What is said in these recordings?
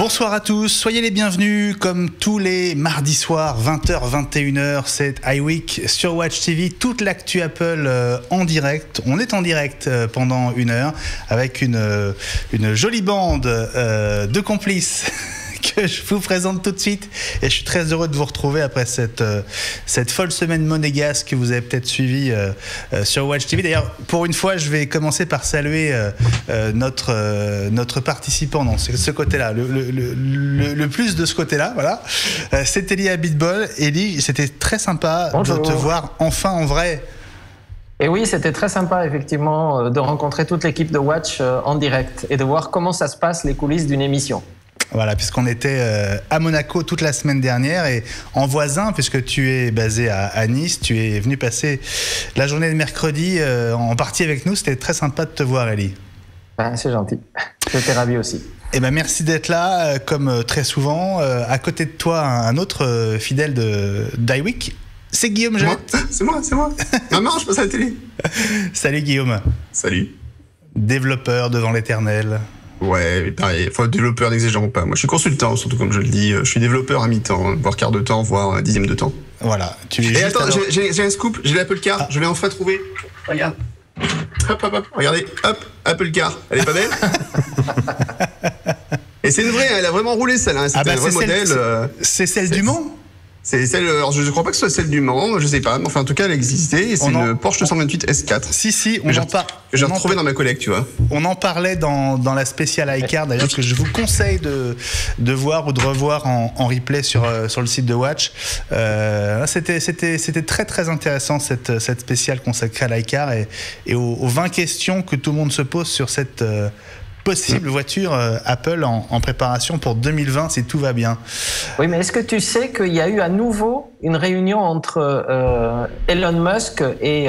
Bonsoir à tous, soyez les bienvenus comme tous les mardis soirs 20h-21h, c'est iWeek sur Watch TV, toute l'actu Apple en direct. On est en direct pendant une heure avec une jolie bande de complices que je vous présente tout de suite, et je suis très heureux de vous retrouver après cette folle semaine monégasque que vous avez peut-être suivie sur Watch TV. D'ailleurs, pour une fois, je vais commencer par saluer notre participant dans ce côté-là, le plus de ce côté-là, voilà. C'est Eli Abitbol. Eli, c'était très sympa de te voir enfin en vrai. Et oui, c'était très sympa effectivement de rencontrer toute l'équipe de Watch en direct et de voir comment ça se passe, les coulisses d'une émission. Voilà, puisqu'on était à Monaco toute la semaine dernière et en voisin, puisque tu es basé à Nice, tu es venu passer la journée de mercredi en partie avec nous. C'était très sympa de te voir, Eli. Ben, c'est gentil. J'étais ravi aussi. Eh ben, merci d'être là, comme très souvent. À côté de toi, un autre fidèle d'iWeek, c'est Guillaume Jette. C'est moi. Maman, je passe à la télé. Salut Guillaume. Salut. Développeur devant l'éternel. Ouais, mais pareil, faut être développeur, n'exagérons pas. Moi, je suis consultant, surtout comme je le dis. Je suis développeur à mi-temps, voire quart de temps, voire dixième de temps. Voilà. Et attends, j'ai un scoop, j'ai l'Apple Car, je l'ai enfin trouvé. Regarde. Hop, regardez, hop, Apple Car. Elle est pas belle? Et c'est une vraie, elle a vraiment roulé celle-là. C'est un vrai modèle. C'est celle du Mans? C'est celle, alors je ne crois pas que ce soit celle du Mans, je sais pas, mais enfin en tout cas elle existait, et c'est une Porsche 228 S4. Si, on en parle. Que j'ai retrouvé dans ma collecte, tu vois. On en parlait dans la spéciale iCar, d'ailleurs, que je vous conseille de voir ou de revoir en replay sur le site de Watch. C'était très très intéressant cette spéciale consacrée à l'iCar et aux 20 questions que tout le monde se pose sur cette possible voiture Apple en préparation pour 2020 si tout va bien. Oui, mais est-ce que tu sais qu'il y a eu à nouveau une réunion entre Elon Musk et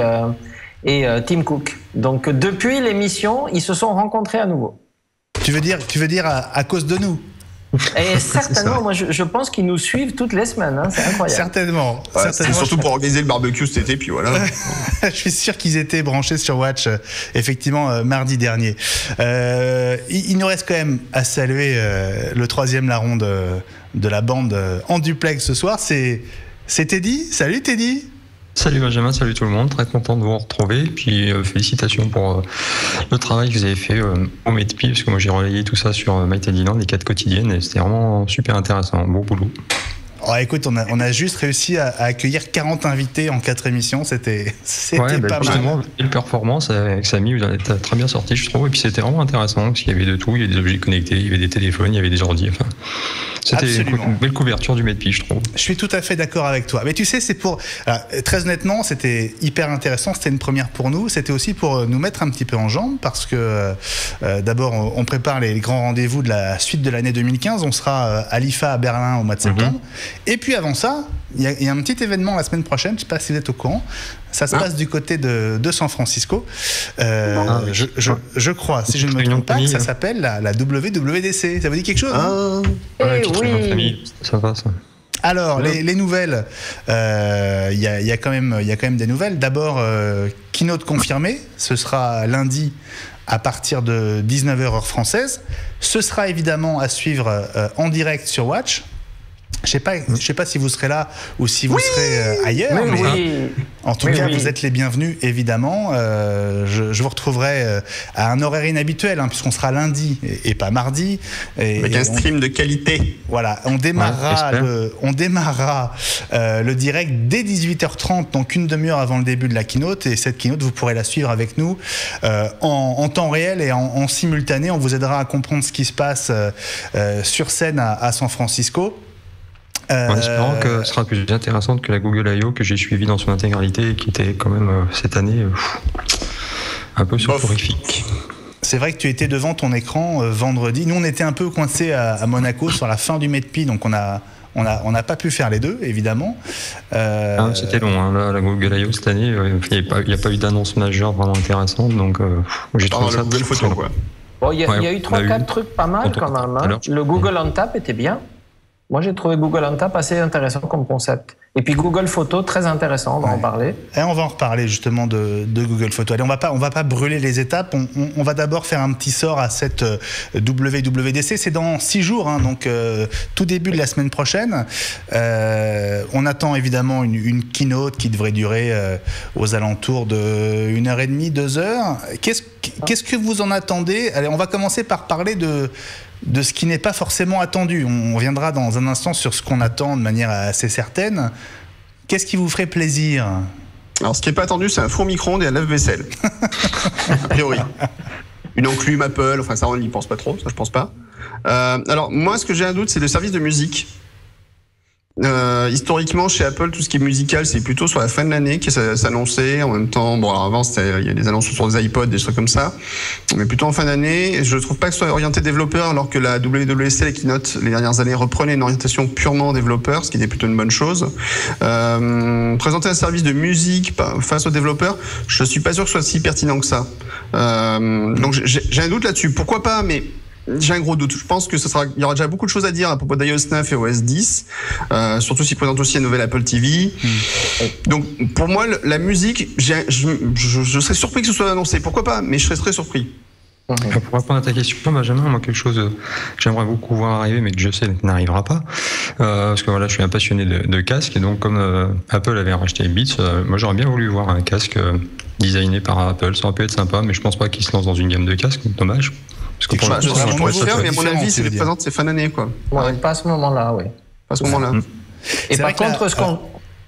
Tim Cook? Donc depuis l'émission, ils se sont rencontrés à nouveau. Tu veux dire à cause de nous? Et certainement, moi je pense qu'ils nous suivent toutes les semaines, hein, c'est incroyable. Certainement. Ouais, c'est surtout pour organiser le barbecue cet été, puis voilà. Je suis sûr qu'ils étaient branchés sur Watch, effectivement, mardi dernier. Il nous reste quand même à saluer le troisième larron de la bande en duplex ce soir, c'est Teddy. Salut Teddy. Salut Benjamin, salut tout le monde, très content de vous retrouver, puis félicitations pour le travail que vous avez fait au MedPi, parce que moi j'ai relayé tout ça sur MyTeddyland, les 4 quotidiennes, et c'était vraiment super intéressant, beau boulot. Oh, écoute, on a juste réussi à accueillir 40 invités en 4 émissions, c'était ouais, pas justement, mal. Une performance avec Samy, vous en êtes très bien sorti, je trouve, et puis c'était vraiment intéressant, parce qu'il y avait de tout, il y avait des objets connectés, il y avait des téléphones, il y avait des ordi, enfin... C'était une belle couverture du MedPi, je trouve. Je suis tout à fait d'accord avec toi. Mais tu sais, très honnêtement, c'était hyper intéressant. C'était une première pour nous. C'était aussi pour nous mettre un petit peu en jambes parce que d'abord, on prépare les grands rendez-vous de la suite de l'année 2015. On sera à l'IFA à Berlin au mois de septembre. Et puis avant ça, il y a un petit événement la semaine prochaine. Je ne sais pas si vous êtes au courant. Ça se passe du côté de San Francisco. Je crois, si je ne me trompe pas, que ça s'appelle la WWDC. Ça vous dit quelque chose? Ouais, oui. Ça va, ça. Alors, les nouvelles, il y a quand même des nouvelles. D'abord, keynote confirmée, ce sera lundi à partir de 19h heure française. Ce sera évidemment à suivre en direct sur Watch. Je sais pas si vous serez là ou si vous serez ailleurs, mais en tout cas, vous êtes les bienvenus, évidemment. Je vous retrouverai à un horaire inhabituel, puisqu'on sera lundi et pas mardi. Avec un stream de qualité. Voilà, on démarrera le direct dès 18h30, donc une demi-heure avant le début de la keynote. Et cette keynote, vous pourrez la suivre avec nous en temps réel et en simultané. On vous aidera à comprendre ce qui se passe sur scène à San Francisco. En espérant que ce sera plus intéressante que la Google I.O. que j'ai suivie dans son intégralité et qui était quand même cette année un peu soporifique. C'est vrai que tu étais devant ton écran vendredi. Nous, on était un peu coincés à Monaco sur la fin du MedPi, donc on n'a pas pu faire les deux, évidemment. C'était long, la Google I.O. cette année, il n'y a pas eu d'annonce majeure vraiment intéressante, donc j'ai trouvé ça Google Photo, quoi. Bon, il y a eu 3-4 trucs pas mal quand même. Le Google on Tap était bien. Moi, j'ai trouvé Google on Tap assez intéressant comme concept. Et puis Google Photos, très intéressant, on va en parler. Et on va en reparler justement de Google Photos. Allez, on va pas brûler les étapes. On va d'abord faire un petit sort à cette WWDC. C'est dans 6 jours, hein, donc tout début de la semaine prochaine. On attend évidemment une keynote qui devrait durer aux alentours de 1h30, 2 heures. Qu'est-ce que vous en attendez? Allez, on va commencer par parler de ce qui n'est pas forcément attendu. On reviendra dans un instant sur ce qu'on attend de manière assez certaine. Qu'est-ce qui vous ferait plaisir? Alors, ce qui n'est pas attendu, c'est un four micro-ondes et un lave-vaisselle. A priori. Une enclume Apple, enfin ça on n'y pense pas trop, ça je pense pas. Alors moi, ce que j'ai un doute, c'est le service de musique. Historiquement, chez Apple, tout ce qui est musical, c'est plutôt sur la fin de l'année qui s'annonçait. En même temps, bon, alors avant, il y a des annonces sur des iPods, des trucs comme ça, mais plutôt en fin d'année. Je trouve pas que ce soit orienté développeur, alors que la WWDC, la keynote, les dernières années, reprenait une orientation purement développeur, ce qui était plutôt une bonne chose. Présenter un service de musique face aux développeurs, je suis pas sûr que ce soit si pertinent que ça. Donc j'ai un doute là-dessus. Pourquoi pas, mais j'ai un gros doute. Je pense que il y aura déjà beaucoup de choses à dire à propos d'iOS 9 et OS 10, surtout s'ils présentent aussi une nouvelle Apple TV. Donc, pour moi, la musique, je serais surpris que ce soit annoncé. Pourquoi pas? Mais je serais très surpris. Pour répondre à ta question, Benjamin, moi quelque chose que j'aimerais beaucoup voir arriver, mais que je sais n'arrivera pas, parce que voilà, je suis un passionné de casque, et donc comme Apple avait racheté Beats, moi j'aurais bien voulu voir un casque designé par Apple. Ça aurait pu être sympa, mais je pense pas qu'il se lance dans une gamme de casques, dommage. Parce que pour je pourrais faire, mais à mon avis, c'est présente, c'est fin d'année, quoi. Ouais, pas à ce moment-là, oui. Pas à ce moment-là. Et par contre,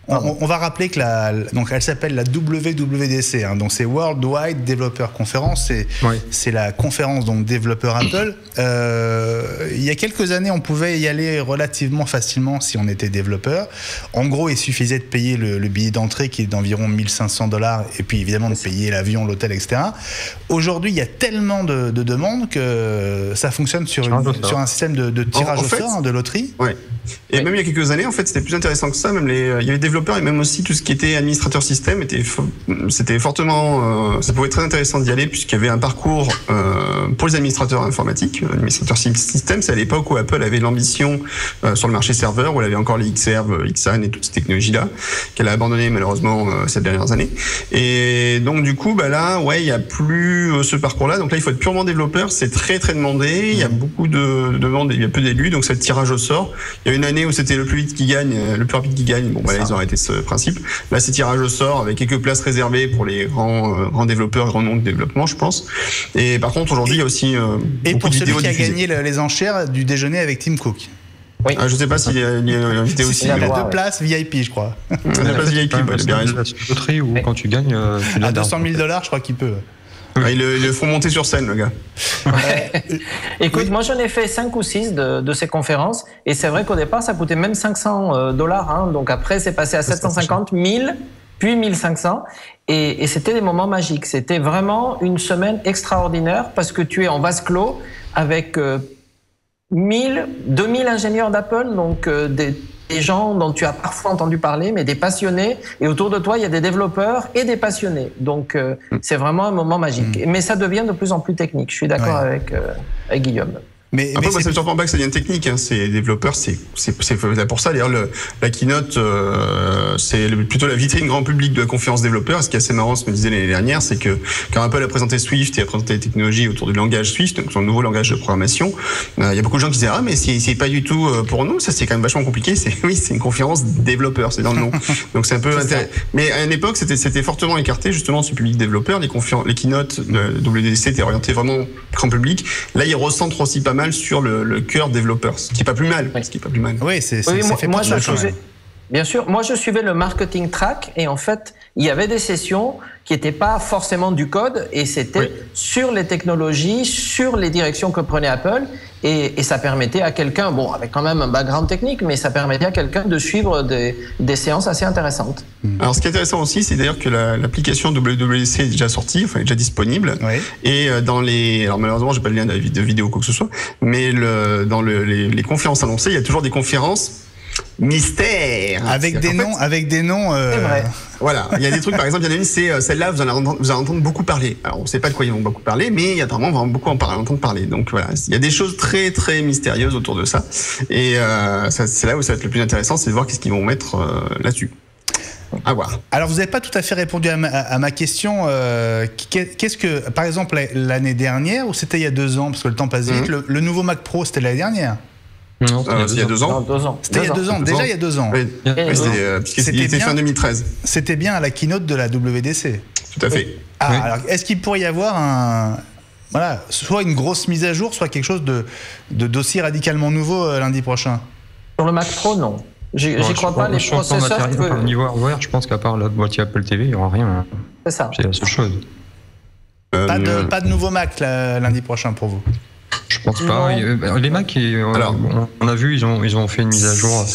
on va rappeler que donc elle s'appelle la WWDC, hein, donc c'est Worldwide Developer Conference, c'est la conférence donc développeur Apple. Il y a quelques années, on pouvait y aller relativement facilement si on était développeur. En gros, il suffisait de payer le billet d'entrée qui est d'environ $1,500 et puis évidemment de payer l'avion, l'hôtel, etc. Aujourd'hui, il y a tellement de demandes que ça fonctionne sur un système de tirage au sort, hein, de loterie. Ouais. Et même il y a quelques années, en fait, c'était plus intéressant que ça. Même il y avait des développeurs et même aussi tout ce qui était administrateur système c'était fortement, ça pouvait être très intéressant d'y aller puisqu'il y avait un parcours pour les administrateurs informatiques. Administrateur système, c'est à l'époque où Apple avait l'ambition sur le marché serveur, où elle avait encore les Xserve, Xan et toutes ces technologies-là qu'elle a abandonné malheureusement ces dernières années. Et donc du coup, là, il y a plus ce parcours-là. Donc là, il faut être purement développeur. C'est très très demandé. Il y a beaucoup de demandes, il y a peu d'élus. Donc c'est le tirage au sort. Il y a une année où c'était le plus vite qui gagne, le plus rapide qui gagne. Bon, là, ils ont arrêté ce principe. Là, c'est tirage au sort avec quelques places réservées pour les grands développeurs, grands noms de développement, je pense. Et par contre, aujourd'hui, il y a aussi beaucoup de vidéos diffusées. Et pour celui qui a gagné les enchères du déjeuner avec Tim Cook. Oui. Je sais pas s'il y a invité aussi. Il y a 2 places VIP, je crois. 2 places VIP, il a bien raison. Loterie où quand tu gagnes, à $200 000, je crois qu'il peut. Ils le font monter sur scène, le gars. Écoute, moi j'en ai fait 5 ou 6 de ces conférences, et c'est vrai qu'au départ ça coûtait même $500, hein, donc après c'est passé à 750, 1000, puis 1500, et c'était des moments magiques. C'était vraiment une semaine extraordinaire parce que tu es en vase clos avec 2000 ingénieurs d'Apple, donc des gens dont tu as parfois entendu parler, mais des passionnés. Et autour de toi, il y a des développeurs et des passionnés. Donc, c'est vraiment un moment magique. Mais ça devient de plus en plus technique. Je suis d'accord avec Guillaume. Mais ça ne me surprend pas que ça devienne technique. Hein. C'est développeurs, c'est pour ça. D'ailleurs, la keynote, c'est plutôt la vitrine grand public de la conférence développeur. Ce qui est assez marrant, ce que me disait l'année dernière, c'est que quand Apple a présenté Swift et a présenté les technologies autour du langage Swift, donc son nouveau langage de programmation, il y a beaucoup de gens qui disaient mais c'est pas du tout pour nous. Ça c'est quand même vachement compliqué. C'est une conférence développeur, c'est dans le nom. Donc c'est un peu intéressant. Mais à une époque, c'était fortement écarté justement ce public développeur. Les keynotes de WWDC étaient orientées vraiment grand public. Là, ils recentrent aussi pas mal sur le cœur développeur, ce qui est pas plus mal. Oui, ça fait pas de chose. Bien sûr, moi je suivais le marketing track et en fait, il y avait des sessions qui n'étaient pas forcément du code et c'était sur les technologies, sur les directions que prenait Apple et ça permettait à quelqu'un, avec quand même un background technique, mais ça permettait à quelqu'un de suivre des séances assez intéressantes. Alors ce qui est intéressant aussi, c'est d'ailleurs que l'application WWDC est déjà sortie, est déjà disponible. Et alors malheureusement, j'ai pas le lien de vidéo ou quoi que ce soit, mais dans les conférences annoncées, il y a toujours des conférences Mystère. Avec des noms. C'est vrai. Voilà, il y a des trucs, par exemple, il y en a une, c'est celle-là, vous allez entendre beaucoup parler. Alors, on ne sait pas de quoi ils vont beaucoup parler, mais il y a vraiment, on va beaucoup entendre parler. Donc voilà, il y a des choses très très mystérieuses autour de ça. Et c'est là où ça va être le plus intéressant, c'est de voir qu'est-ce qu'ils vont mettre là-dessus. À voir. Alors, vous n'avez pas tout à fait répondu à ma question. Qu'est-ce que, par exemple, l'année dernière, ou c'était il y a 2 ans, parce que le temps passe vite, le nouveau Mac Pro, c'était l'année dernière? Non, il y a 2 ans. Non, 2 ans. C'était il y a 2 ans. Déjà, il y a 2 ans. Oui, puisqu'il était fin 2013. C'était bien à la keynote de la WDC. Tout à fait. Ah, alors, est-ce qu'il pourrait y avoir soit une grosse mise à jour, soit quelque chose d'aussi radicalement nouveau lundi prochain? Sur le Mac Pro, non. J'y crois pas, les processeurs... Au niveau hardware, je pense qu'à part la boîtier Apple TV, il n'y aura rien. C'est ça. C'est la seule chose. Pas de nouveau Mac lundi prochain pour vous? Je pense pas. Les Mac, on a vu, ils ont fait une mise à jour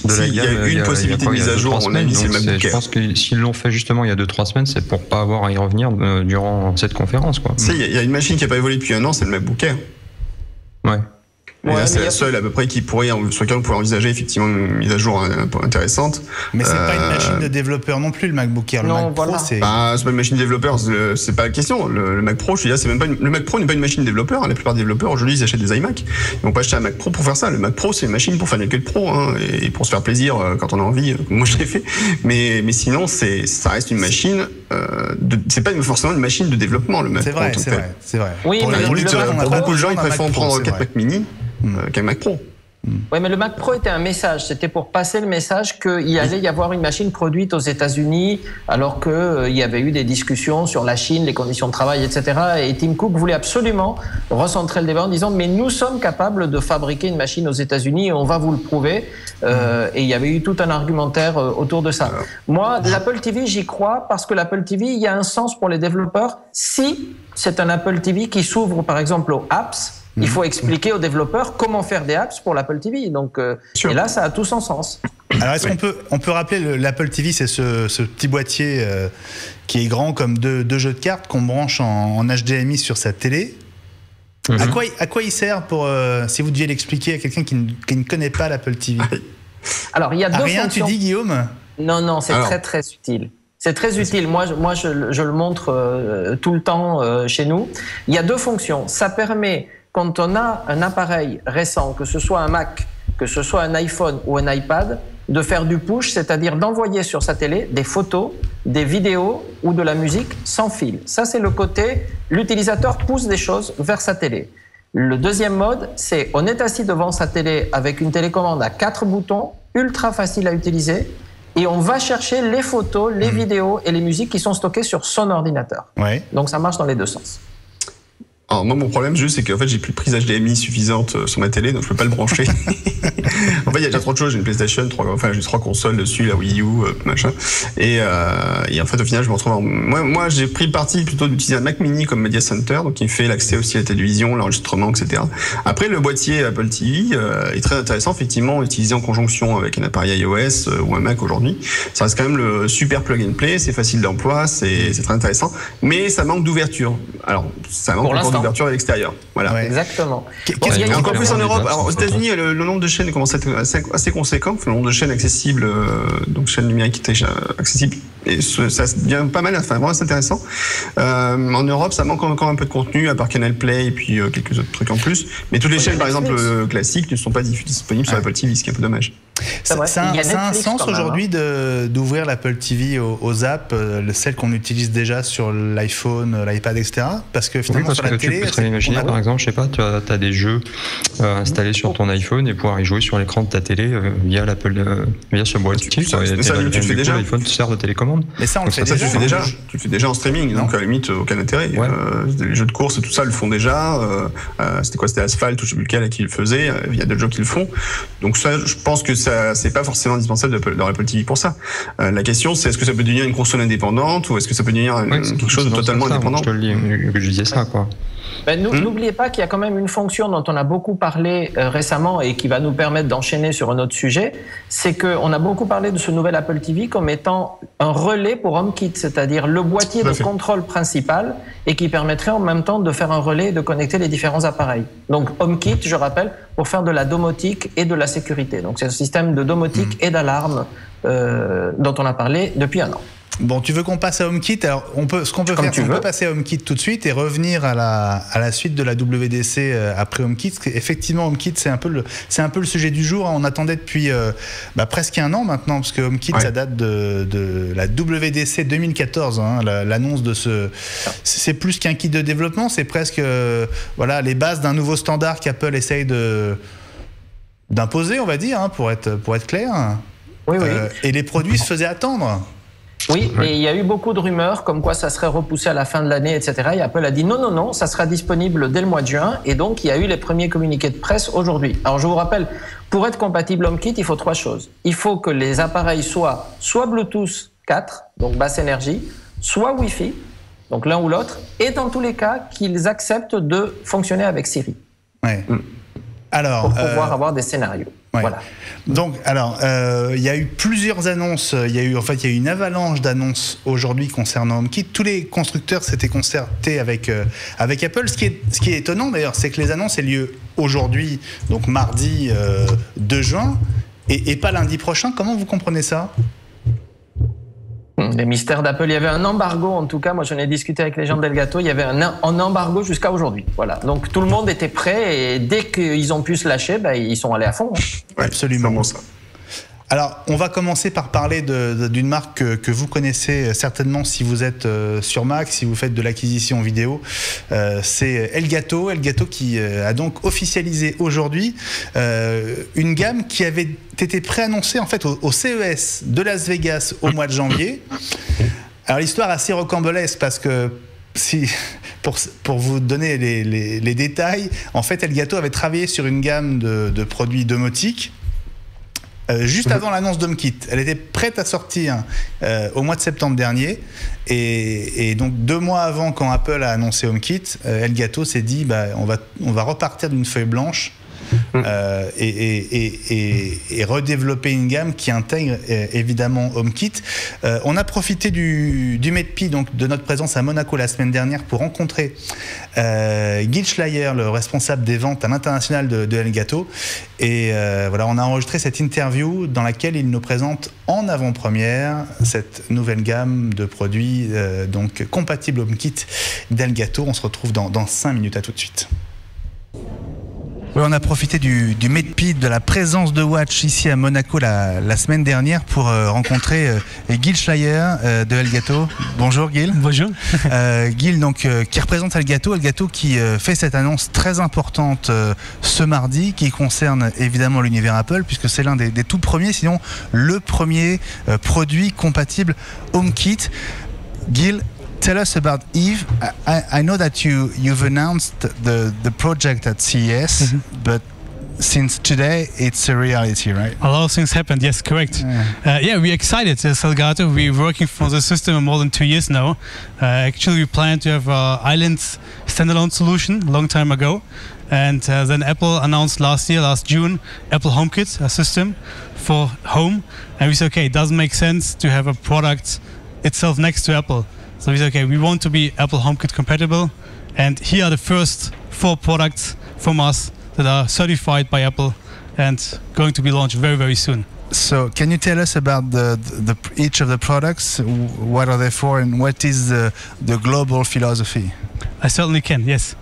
de la gamme. Il y a eu une possibilité de mise à jour, on a dit, c'est le MacBook Air. Je pense que s'ils l'ont fait justement il y a 2-3 semaines, c'est pour pas avoir à y revenir durant cette conférence, quoi. Il y a une machine qui n'a pas évolué depuis 1 an, c'est le MacBook Air. Ouais. Et là, c'est la seule à peu près sur laquelle on pourrait envisager effectivement une mise à jour intéressante. Mais c'est pas une machine de développeur non plus, le MacBook Air. Le Mac Pro, c'est pas une machine de développeur, c'est pas la question. Le Mac Pro, je veux dire, c'est même pas le Mac Pro n'est pas une machine de développeur. La plupart des développeurs aujourd'hui, ils achètent des iMac. Ils vont pas acheter un Mac Pro pour faire ça. Le Mac Pro, c'est une machine pour faire le Pro, hein, et pour se faire plaisir quand on a envie. Moi, je l'ai fait. Mais sinon, ça reste une machine. C'est pas forcément une machine de développement, le Mac Pro. C'est vrai. Oui, mais pour beaucoup de gens, ils préfèrent prendre 4 Mac Mini qu'un Mac Pro. Oui, mais le Mac Pro était un message. C'était pour passer le message qu'il allait y avoir une machine produite aux États-Unis, alors qu'il y avait eu des discussions sur la Chine, les conditions de travail, etc. Et Tim Cook voulait absolument recentrer le débat en disant mais nous sommes capables de fabriquer une machine aux États-Unis et on va vous le prouver. Et il y avait eu tout un argumentaire autour de ça. Moi, l'Apple TV, j'y crois parce que l'Apple TV, il y a un sens pour les développeurs si c'est un Apple TV qui s'ouvre par exemple aux apps. Il faut expliquer aux développeurs comment faire des apps pour l'Apple TV. Donc, et là, ça a tout son sens. Alors, est-ce qu'on peut rappeler l'Apple TV, c'est ce petit boîtier qui est grand comme deux jeux de cartes qu'on branche en HDMI sur sa télé. À quoi il sert si vous deviez l'expliquer à quelqu'un qui ne connaît pas l'Apple TV? Alors, il y a deux rien, fonctions. Tu dis, Guillaume? Non, c'est très très utile. C'est très utile. Moi, je le montre tout le temps chez nous. Il y a 2 fonctions. Ça permet, quand on a un appareil récent, que ce soit un Mac, que ce soit un iPhone ou un iPad, de faire du push, c'est-à-dire d'envoyer sur sa télé des photos, des vidéos ou de la musique sans fil. Ça, c'est le côté, l'utilisateur pousse des choses vers sa télé. Le deuxième mode, c'est on est assis devant sa télé avec une télécommande à 4 boutons, ultra facile à utiliser, et on va chercher les photos, les vidéos et les musiques qui sont stockées sur son ordinateur. Ouais. Donc ça marche dans les 2 sens. Alors moi, mon problème juste, c'est qu'en fait, j'ai plus de prise HDMI suffisante sur ma télé, donc je peux pas le brancher. En fait, il y a déjà trop de choses. J'ai une PlayStation, j'ai 3 consoles dessus, la Wii U, machin. Et en fait, au final, je me retrouve Moi, j'ai pris le parti plutôt d'utiliser un Mac Mini comme Media Center, donc qui fait l'accès aussi à la télévision, l'enregistrement, etc. Après, le boîtier Apple TV est très intéressant, effectivement, utilisé en conjonction avec un appareil iOS ou un Mac aujourd'hui. Ça reste quand même le super plug and play, c'est facile d'emploi, c'est très intéressant, mais ça manque d'ouverture. Alors, ça manque encore d'ouverture à l'extérieur. Voilà. Ouais. Exactement. Encore plus en Europe. Alors, aux États-Unis, le nombre de chaînes commence à être assez conséquent. Le nombre de chaînes accessibles, donc chaînes numériques accessibles, et ça devient pas mal. Enfin, vraiment, c'est intéressant. En Europe, ça manque encore un peu de contenu, à part Canal Play et puis quelques autres trucs en plus. Mais toutes les chaînes, par exemple, classiques, ne sont pas disponibles sur Apple TV, ce qui est un peu dommage. Ça a un sens aujourd'hui d'ouvrir l'Apple TV aux apps, celles qu'on utilise déjà sur l'iPhone, l'iPad, etc. Parce que finalement, sur la télé, tu peux imaginer, par exemple, je sais pas, tu as des jeux installés sur ton iPhone et pouvoir y jouer sur l'écran de ta télé via ce boîtier. Ça, tu le fais déjà. L'iPhone te sert de télécommande. Mais ça, on le fait déjà. Tu le fais déjà en streaming, donc à la limite, aucun intérêt. Les jeux de course et tout ça le font déjà. C'était Asphalt, ou je sais plus lequel qui le faisait. Il y a d'autres jeux qui le font. Donc ça, je pense que c'est pas forcément indispensable dans Apple TV pour ça. La question, c'est est-ce que ça peut devenir une console indépendante ou est-ce que ça peut devenir quelque chose de totalement indépendant? Je te le dis, je disais ça, quoi. N'oubliez pas qu'il y a quand même une fonction dont on a beaucoup parlé récemment et qui va nous permettre d'enchaîner sur un autre sujet, c'est qu'on a beaucoup parlé de ce nouvel Apple TV comme étant un relais pour HomeKit, c'est-à-dire le boîtier de contrôle principal et qui permettrait en même temps de faire un relais et de connecter les différents appareils. Donc HomeKit, je rappelle, pour faire de la domotique et de la sécurité. Donc c'est un système de domotique et d'alarme dont on a parlé depuis 1 an. Bon, tu veux qu'on passe à HomeKit? Alors, ce qu'on peut faire, c'est qu'on peut passer à HomeKit tout de suite et revenir à la suite de la WWDC après HomeKit. Effectivement, HomeKit, c'est un peu le sujet du jour. On attendait depuis presque 1 an maintenant, parce que HomeKit, ça date de la WWDC 2014. Hein, l'annonce de c'est plus qu'un kit de développement, c'est presque les bases d'un nouveau standard qu'Apple essaye d'imposer, on va dire, hein, pour être clair. Oui. Et les produits se faisaient attendre. Oui, et il y a eu beaucoup de rumeurs comme quoi ça serait repoussé à la fin de l'année, etc. Et Apple a dit non, ça sera disponible dès le mois de juin. Et donc, il y a eu les premiers communiqués de presse aujourd'hui. Alors, je vous rappelle, pour être compatible HomeKit, il faut 3 choses. Il faut que les appareils soient soit Bluetooth 4, donc basse énergie, soit Wi-Fi, donc l'un ou l'autre, et dans tous les cas, qu'ils acceptent de fonctionner avec Siri. Ouais. Alors, pour pouvoir avoir des scénarios. Ouais. Voilà. Donc, alors, il y a eu plusieurs annonces. Il y a eu une avalanche d'annonces aujourd'hui concernant HomeKit. Tous les constructeurs s'étaient concertés avec Apple. Ce qui est étonnant d'ailleurs, c'est que les annonces aient lieu aujourd'hui, donc mardi 2 juin, et pas lundi prochain. Comment vous comprenez ça? Les mystères d'Apple. Il y avait un embargo, en tout cas. Moi, j'en ai discuté avec les gens d'Elgato. Il y avait un embargo jusqu'à aujourd'hui. Voilà. Donc, tout le monde était prêt et dès qu'ils ont pu se lâcher, ils sont allés à fond. Ouais, absolument. Ça. Alors, on va commencer par parler d'une marque que vous connaissez certainement si vous êtes sur Mac, si vous faites de l'acquisition vidéo. C'est Elgato. Elgato qui a donc officialisé aujourd'hui une gamme qui avait été préannoncée en fait au CES de Las Vegas au mois de janvier. Alors, l'histoire est assez rocambolesque parce que pour vous donner les détails, en fait, Elgato avait travaillé sur une gamme de produits domotiques juste avant l'annonce d'HomeKit. Elle était prête à sortir au mois de septembre dernier. Et donc 2 mois avant, quand Apple a annoncé HomeKit, Elgato s'est dit on va repartir d'une feuille blanche et redévelopper une gamme qui intègre évidemment HomeKit. On a profité du MEDPI, donc de notre présence à Monaco la semaine dernière, pour rencontrer Gil Schleier, le responsable des ventes à l'international de Elgato. Et on a enregistré cette interview dans laquelle il nous présente en avant-première cette nouvelle gamme de produits donc compatibles HomeKit d'Elgato. On se retrouve dans 5 minutes. À tout de suite. Oui, on a profité du MEDPI, de la présence de Watch ici à Monaco la semaine dernière pour rencontrer Gil Schleier de Elgato. Bonjour Gil. Bonjour. Gil, donc, qui représente Elgato qui fait cette annonce très importante ce mardi, qui concerne évidemment l'univers Apple, puisque c'est l'un des tout premiers, sinon le premier produit compatible HomeKit. Gil, tell us about Eve. I know that you've announced the project at CES, but since today it's a reality, right? A lot of things happened. Yes, correct. We're excited as Elgato. We're working for the system more than 2 years now. Actually, we planned to have an island standalone solution a long time ago, and then Apple announced last June, Apple HomeKit, a system for home, and we said, okay, it doesn't make sense to have a product itself next to Apple. So we said, okay, we want to be Apple HomeKit compatible, and here are the first 4 products from us that are certified by Apple and going to be launched very, very soon. So can you tell us about each of the products? What are they for, and what is the global philosophy? I certainly can, yes.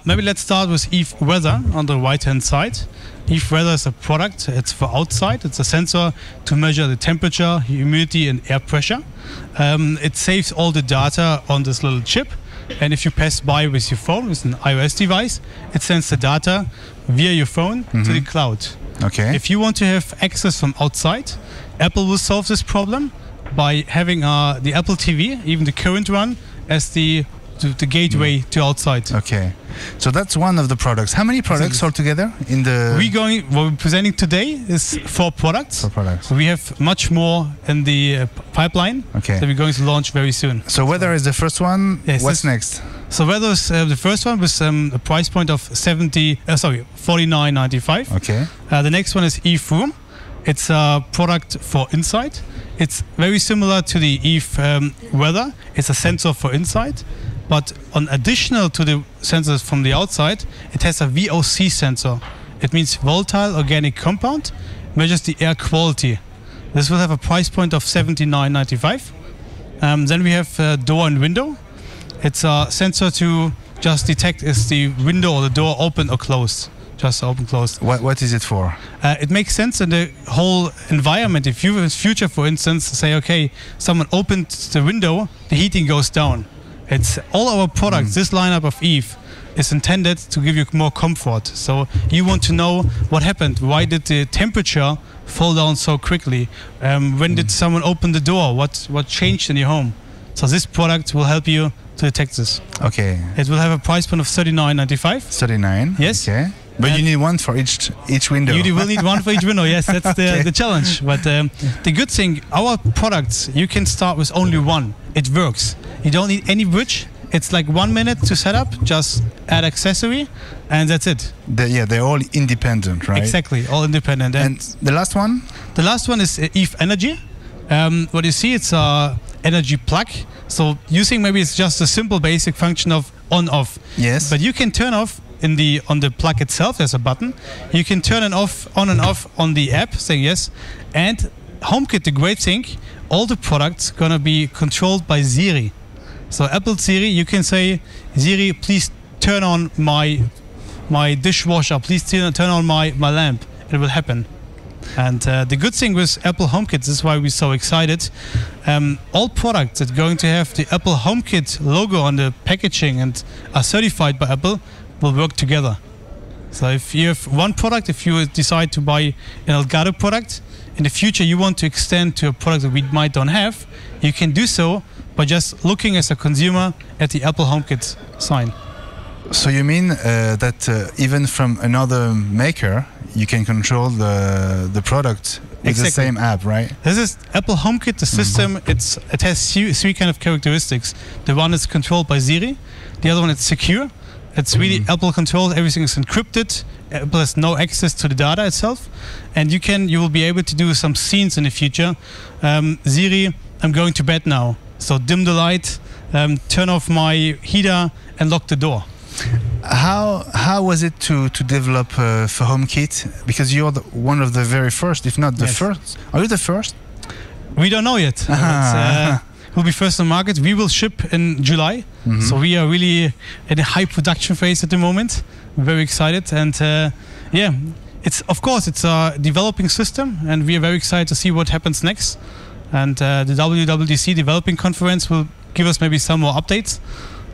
Maybe let's start with Eve Weather on the right-hand side. Eve Weather is a product. It's for outside. It's a sensor to measure the temperature, humidity, and air pressure. It saves all the data on this little chip. And if you pass by with your phone, with an iOS device, it sends the data via your phone to the cloud. Okay. If you want to have access from outside, Apple will solve this problem by having the Apple TV, even the current one, as the gateway to outside. Okay, so that's one of the products. How many products altogether in the? What we're presenting today is 4 products. 4 products. We have much more in the pipeline that we're going to launch very soon. So Weather is the first one. Yes, what's next? So Weather is the first one with a price point of $49.95. Okay. The next one is Eve Room. It's a product for inside. It's very similar to the Eve Weather. It's a sensor for inside. But on additional to the sensors from the outside, it has a VOC sensor. It means volatile organic compound, measures the air quality. This will have a price point of $79.95. Then we have door and window. It's a sensor to just detect is the window or the door open or closed. Just open, closed. What is it for? It makes sense in the whole environment. If you in future, for instance, say, okay, someone opened the window, the heating goes down. It's all our products. This lineup of Eve is intended to give you more comfort. So you want to know what happened. Why did the temperature fall down so quickly? When did someone open the door? What changed in your home? So this product will help you to detect this. Okay. It will have a price point of $39.95. 39. Yes. Okay. But you need one for each window. You will need one for each window. Yes, that's Okay. the challenge. But the good thing, our products, you can start with only one. It works. You don't need any bridge. It's like 1 minute to set up. Just add accessory, and that's it. They're all independent, right? Exactly, all independent. And the last one? The last one is Eve Energy. What you see, it's a energy plug. So using maybe it's just a simple basic function of on-off. Yes. But you can turn off on the plug itself. There's a button. You can turn it on and off on the app, saying yes. And HomeKit, the great thing, all the products gonna be controlled by Siri. So Apple Siri, you can say, Siri, please turn on my dishwasher. Please turn on my lamp. It will happen. And the good thing with Apple HomeKit, this is why we're so excited, all products that are going to have the Apple HomeKit logo on the packaging and are certified by Apple will work together. So if you have one product, if you decide to buy an Elgato product, in the future you want to extend to a product that we might don't have, you can do so by just looking as a consumer at the Apple HomeKit sign. So you mean that even from another maker, you can control the product with the same app, right? This is Apple HomeKit, the system. It has three kind of characteristics. The one is controlled by Siri. The other one is secure. It's really Apple controlled. Everything is encrypted. Apple has no access to the data itself, and you will be able to do some scenes in the future. Siri, I'm going to bed now. So dim the light, turn off my heater, and lock the door. How was it to develop for HomeKit? Because you're one of the very first, if not the first. Are you the first? We don't know yet. We'll be first on the market. We will ship in July. So we are really in a high production phase at the moment. We're very excited. And it's a developing system, and we are very excited to see what happens next. And the WWDC developing conference will give us maybe some more updates.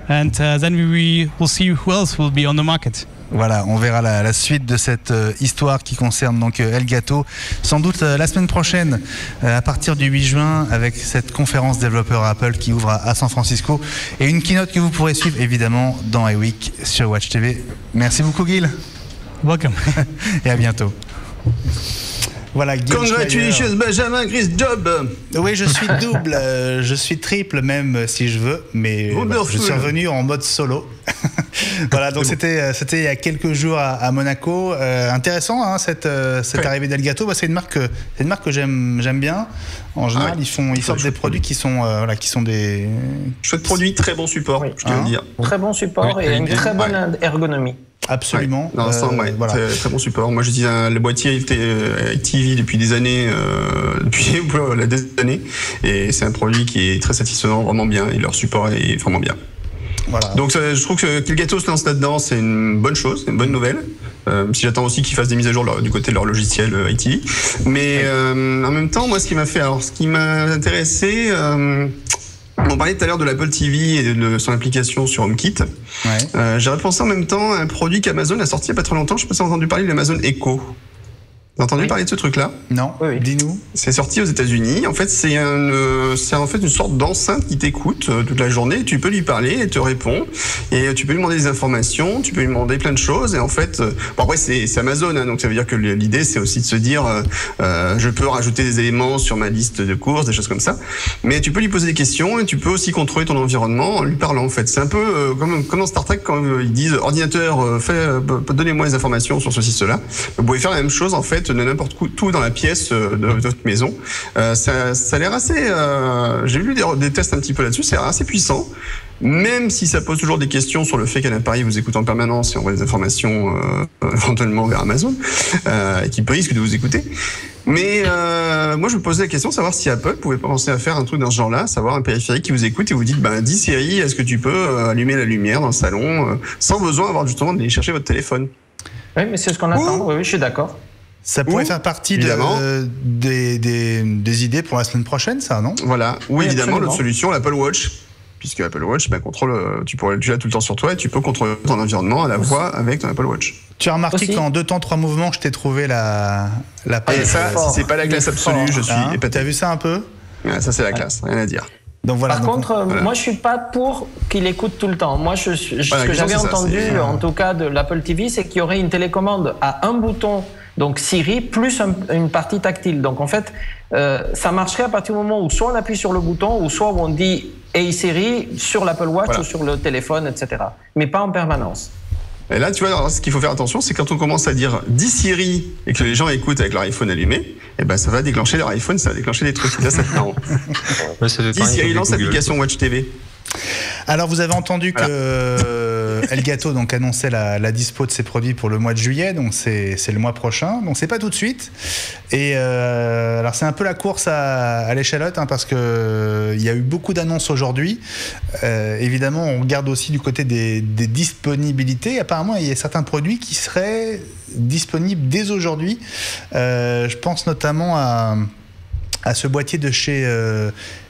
And then we will see who else will be on the market. Voilà, on verra la suite de cette histoire qui concerne donc Elgato, sans doute la semaine prochaine, à partir du 8 juin, avec cette conférence développeur Apple qui ouvre à San Francisco, et une keynote que vous pourrez suivre évidemment dans iWeek sur Watch TV. Merci beaucoup Gil. Welcome. Et à bientôt. Voilà, Congratulations Benjamin, Chris Job. Oui, je suis double, je suis triple même si je veux, mais je suis revenu en mode solo. Voilà, donc c'était il y a quelques jours à Monaco. Intéressant hein, cette arrivée d'Elgato. C'est une marque que j'aime bien. En général, ils sortent des produits qui sont des chouettes produits, très bon support, je tiens à le dire. Très bon support et une très bonne ergonomie. Absolument. Voilà. Très bon support. Moi, j'utilise le boîtier TV depuis des années, et c'est un produit qui est très satisfaisant, vraiment bien, et leur support est vraiment bien. Voilà. Donc, je trouve que Elgato se lance là-dedans, c'est une bonne chose, c'est une bonne nouvelle. Si j'attends aussi qu'ils fassent des mises à jour du côté de leur logiciel ITV. Mais en même temps, moi, ce qui m'a intéressé. On parlait tout à l'heure de l'Apple TV et de son application sur HomeKit. Ouais. J'ai repensé en même temps à un produit qu'Amazon a sorti il n'y a pas très longtemps. Je ne sais pas si vous avez entendu parler de l'Amazon Echo. Vous avez entendu parler de ce truc-là? Non, dis-nous. C'est sorti aux États-Unis. En fait, c'est une sorte d'enceinte qui t'écoute toute la journée. Tu peux lui parler, elle te répond. Et tu peux lui demander des informations, tu peux lui demander plein de choses. Et en fait, après, c'est Amazon, hein, donc ça veut dire que l'idée, c'est aussi de se dire je peux rajouter des éléments sur ma liste de courses, des choses comme ça. Mais tu peux lui poser des questions et tu peux aussi contrôler ton environnement en lui parlant, en fait. C'est un peu comme dans Star Trek, quand ils disent ordinateur, donnez-moi les informations sur ceci, cela. Vous pouvez faire la même chose, en fait, de n'importe où dans la pièce de votre maison. Ça a l'air assez... j'ai vu des tests un petit peu là-dessus, c'est assez puissant. Même si ça pose toujours des questions sur le fait qu'un appareil vous écoute en permanence et envoie des informations éventuellement vers Amazon, et qui risque de vous écouter. Mais moi, je me posais la question de savoir si Apple pouvait penser à faire un truc dans ce genre-là, savoir un périphérique qui vous écoute et vous dit, dis Siri, est-ce que tu peux allumer la lumière dans le salon, sans besoin d'avoir justement d'aller chercher votre téléphone. Oui, mais c'est ce qu'on attend. Oui, je suis d'accord. Ça pourrait faire partie des idées pour la semaine prochaine, ça, non? Voilà. Ou évidemment, absolument. l'autre solution, l'Apple Watch. Puisque Apple Watch, contrôle, tu l'as tout le temps sur toi et tu peux contrôler ton environnement à la voix avec ton Apple Watch. Tu as remarqué qu'en 2 temps, 3 mouvements, je t'ai trouvé la Et ça, si c'est pas la classe absolue, je suis épaté. T'as vu ça un peu? Ouais, ça, c'est la classe, rien à dire. Donc voilà. Par contre, moi, je suis pas pour qu'il écoute tout le temps. Moi, ce que j'avais entendu, en tout cas, de l'Apple TV, c'est qu'il y aurait une télécommande à un bouton, donc Siri, plus une partie tactile. Donc, en fait, ça marcherait à partir du moment où soit on appuie sur le bouton, ou soit on dit Hey Siri sur l'Apple Watch ou sur le téléphone, etc. Mais pas en permanence. Et là, tu vois, alors, ce qu'il faut faire attention, c'est quand on commence à dire dis Siri et que les gens écoutent avec leur iPhone allumé, ça va déclencher leur iPhone, ça va déclencher des trucs. Là, c'est marrant. Dis Siri, lance l'application Watch TV. Alors, vous avez entendu que Elgato donc annonçait la dispo de ses produits pour le mois de juillet, donc c'est le mois prochain, donc c'est pas tout de suite. Et alors c'est un peu la course à l'échalote, parce que il y a eu beaucoup d'annonces aujourd'hui. Évidemment, on regarde aussi du côté des disponibilités. Apparemment, il y a certains produits qui seraient disponibles dès aujourd'hui. Je pense notamment à ce boîtier de chez